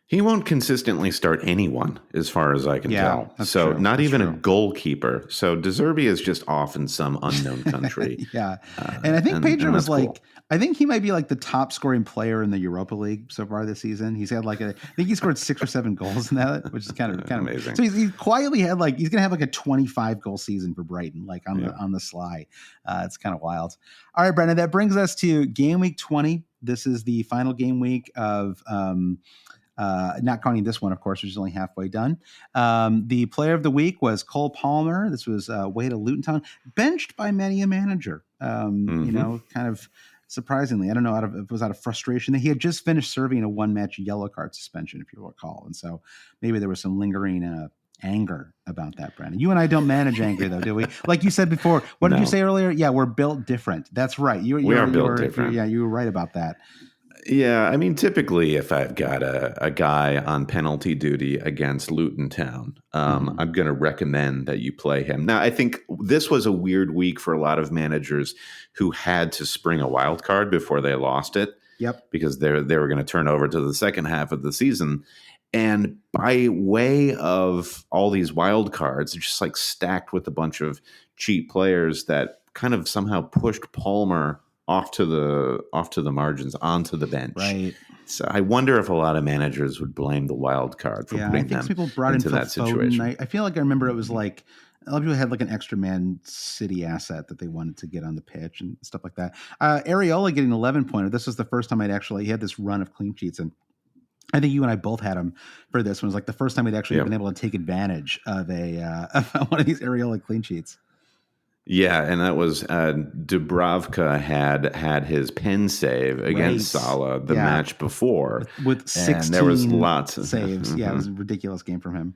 He won't consistently start anyone, as far as I can tell. So true. Not even a goalkeeper. So De Zerbi is just off in some unknown country. And I think Pedro was cool. I think he might be like the top scoring player in the Europa League so far this season. He's had I think he scored 6 or 7 goals in that, which is kind of amazing. So he quietly had he's going to have a 25 goal season for Brighton, on the sly. It's kind of wild. All right, Brendan, that brings us to game week 20. This is the final game week of, not counting this one, of course, which is only halfway done. The player of the week was Cole Palmer. This was away to Luton Town, benched by many a manager. Kind of surprisingly, I don't know if it was out of frustration that he had just finished serving a 1-match yellow card suspension, if you recall, and so maybe there was some lingering anger about that, Brandon. You and I don't manage anger, though, do we? Like you said before. What did you say earlier? Yeah, we're built different. That's right. We are built different. Yeah, you were right about that. Yeah, I mean, typically, if I've got a guy on penalty duty against Luton Town, I'm going to recommend that you play him. Now, I think this was a weird week for a lot of managers who had to spring a wild card before they lost it. Yep. Because they were going to turn over to the second half of the season. And by way of all these wild cards, just stacked with a bunch of cheap players that kind of somehow pushed Palmer off to the margins, onto the bench. Right. So I wonder if a lot of managers would blame the wild card for putting them people brought into that situation. I feel like I remember it was a lot of people had an extra Man City asset that they wanted to get on the pitch and stuff like that. Areola getting 11-pointer. This was the first time he had this run of clean sheets, and I think you and I both had him for this one. It was the first time we'd actually been able to take advantage of one of these Areola clean sheets. Yeah, and that was Dubravka had his pen save against Salah the match before with 16 and there was lots of saves. Yeah, it was a ridiculous game from him.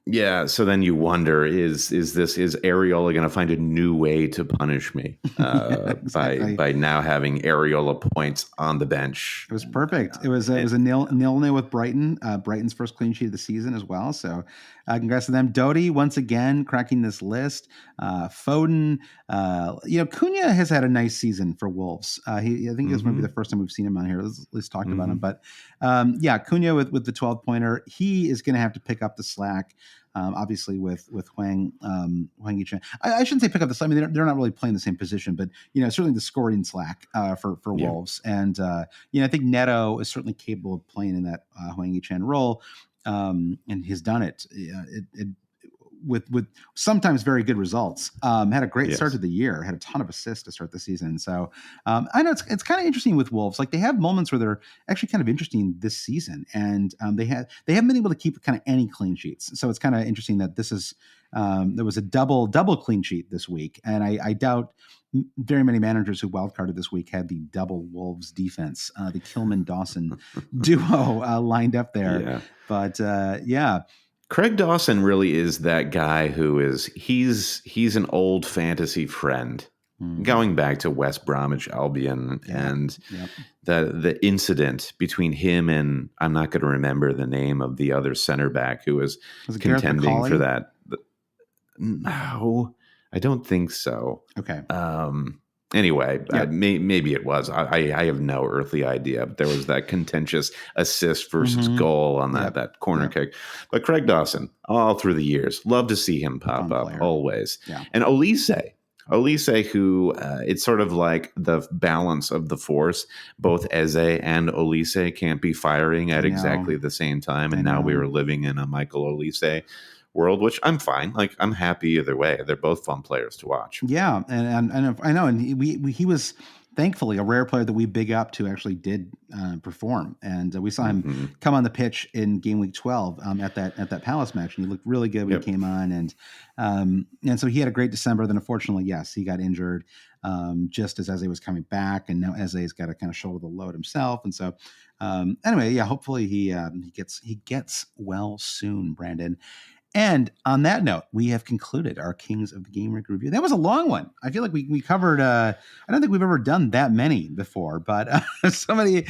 Yeah, so then you wonder, is Areola going to find a new way to punish me exactly. by now having Areola points on the bench? It was perfect. It was a 0-0 with Brighton. Brighton's first clean sheet of the season as well. So congrats to them. Doty once again cracking this list. Foden, Cunha has had a nice season for Wolves. I think this might be the first time we've seen him on here. Let's at least talk about him. But Cunha with the 12-pointer, he is going to have to pick up the slack. Obviously with Hwang Hee-chan. I shouldn't say pick up the slack. I mean, they're not really playing the same position, but certainly the scoring slack for Wolves. And I think Neto is certainly capable of playing in that Hwang Hee-chan role. and he's done it. With sometimes very good results. Had a great start to the year, had a ton of assists to start the season. So I know it's kind of interesting with Wolves. Like they have moments where they're actually kind of interesting this season, and they haven't been able to keep kind of any clean sheets. So it's kind of interesting that this is there was a double clean sheet this week, and I doubt very many managers who wildcarded this week had the double Wolves defense, the Kilman-Dawson duo lined up there. Yeah. But Craig Dawson really is that guy who he's an old fantasy friend, going back to West Bromwich Albion and the incident between him and, I'm not going to remember the name of the other center back who was contending for that. No, I don't think so. Okay. Anyway, maybe it was. I have no earthly idea. But there was that contentious assist versus goal on that corner kick. But Craig Dawson, all through the years, love to see him pop up player. Always. Yeah. And Olise, who it's sort of like the balance of the force. Both Eze and Olise can't be firing at exactly the same time. And now we were living in a Michael Olise world, which I'm fine. Like I'm happy either way. They're both fun players to watch. Yeah, and I know, and he was thankfully a rare player that we big up to actually did perform, and we saw him come on the pitch in game week 12 at that Palace match, and he looked really good when he came on, and so he had a great December. Then unfortunately, yes, he got injured just as Eze was coming back, and now Eze's got to kind of shoulder the load himself, and so anyway, hopefully he gets well soon, Brandon. And on that note, we have concluded our Kings of the Game Week review. That was a long one. I feel like we covered. I don't think we've ever done that many before, but so many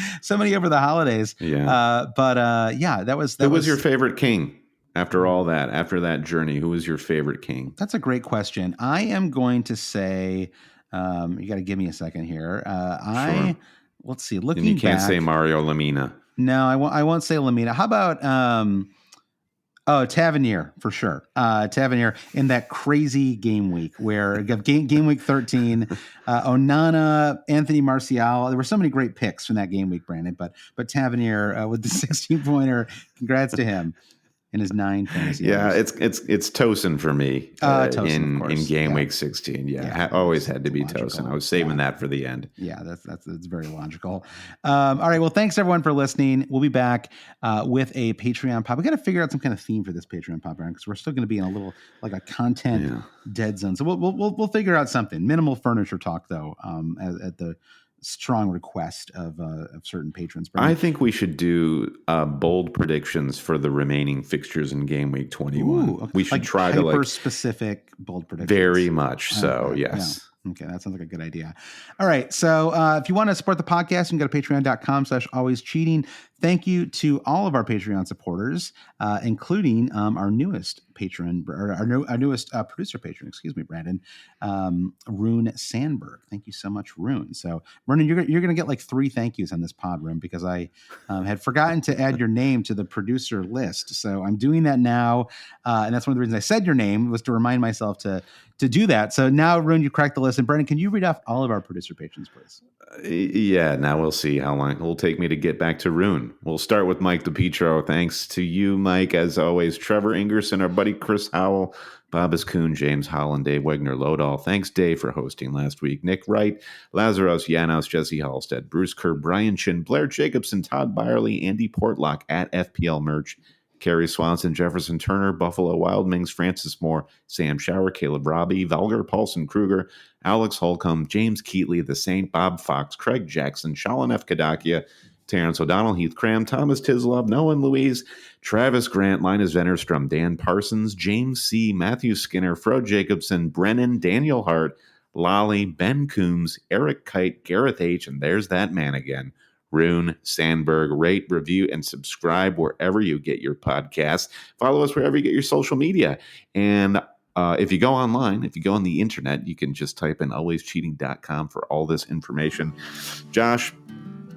over the holidays. Yeah. That was. Who was your favorite king after all that? After that journey, who was your favorite king? That's a great question. I am going to say. You got to give me a second here. Sure. Let's see. Looking, and you can't back, say Mario Lemina. No, I won't say Lemina. How about? Tavernier for sure. Tavernier in that crazy game week where game week 13, Onana, Anthony Martial. There were so many great picks from that game week, Brandon. But Tavernier with the 16-pointer. Congrats to him in his 9 fantasy. Yeah, it's Tosin for me Tosin, in game week 16. Yeah, always had to be logical. Tosin. I was saving that for the end. Yeah, that's very logical. All right, well, thanks everyone for listening. We'll be back with a Patreon pop. We got to figure out some kind of theme for this Patreon pop, because we're still going to be in a little like a content dead zone. So we'll figure out something. Minimal furniture talk though, at the strong request of certain patrons. I think we should do bold predictions for the remaining fixtures in game week 21. Ooh, okay. We should like try to hyper specific bold predictions. Very much so. Okay, yes. Yeah. Okay, that sounds like a good idea. All right, so if you want to support the podcast, you can go to patreon.com/alwayscheating. Thank you to all of our Patreon supporters, including our newest patron, or our newest producer patron, excuse me, Brandon, Rune Sandberg. Thank you so much, Rune. So, Vernon, you're going to get like 3 thank yous on this pod, Rune, because I had forgotten to add your name to the producer list. So I'm doing that now, and that's one of the reasons I said your name, was to remind myself to do that. So now, Rune, you cracked the list. And Brandon, can you read off all of our producer patrons, please? Yeah, now we'll see how long it will take me to get back to Rune. We'll start with Mike DePietro. Thanks to you, Mike, as always. Trevor Ingerson, our buddy Chris Howell, Bobbas Kuhn, James Holland, Dave Wegner, Lodahl. Thanks, Dave, for hosting last week. Nick Wright, Lazaros, Janos, Jesse Halstead, Bruce Kerr, Brian Chin, Blair Jacobson, Todd Byerly, Andy Portlock at FPL Merch, Kerry Swanson, Jefferson Turner, Buffalo Wildlings, Francis Moore, Sam Shower, Caleb Robbie, Valgar Paulson Kruger, Alex Holcomb, James Keatley, The Saint, Bob Fox, Craig Jackson, Shalin F. Kadakia, Terrence O'Donnell, Heath Cram, Thomas Tislov, Noah Louise, Travis Grant, Linus Vennerstrom, Dan Parsons, James C., Matthew Skinner, Fro Jacobson, Brennan, Daniel Hart, Lolly, Ben Coombs, Eric Kite, Gareth H., and there's that man again, Rune Sandberg. Rate, review, and subscribe wherever you get your podcasts. Follow us wherever you get your social media. And if you go online, if you go on the internet, you can just type in alwayscheating.com for all this information. Josh,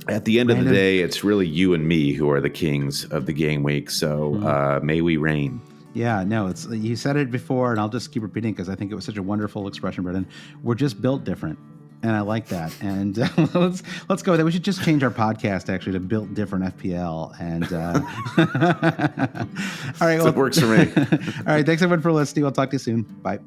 at the end of the day, it's really you and me who are the kings of the game week. So may we reign. Yeah, no, you said it before, and I'll just keep repeating because I think it was such a wonderful expression, Brendan. We're just built different. and I like that. And let's go with that. We should just change our podcast actually to Built Different FPL. And all right, well, it works for me. All right, thanks everyone for listening. We'll talk to you soon. Bye.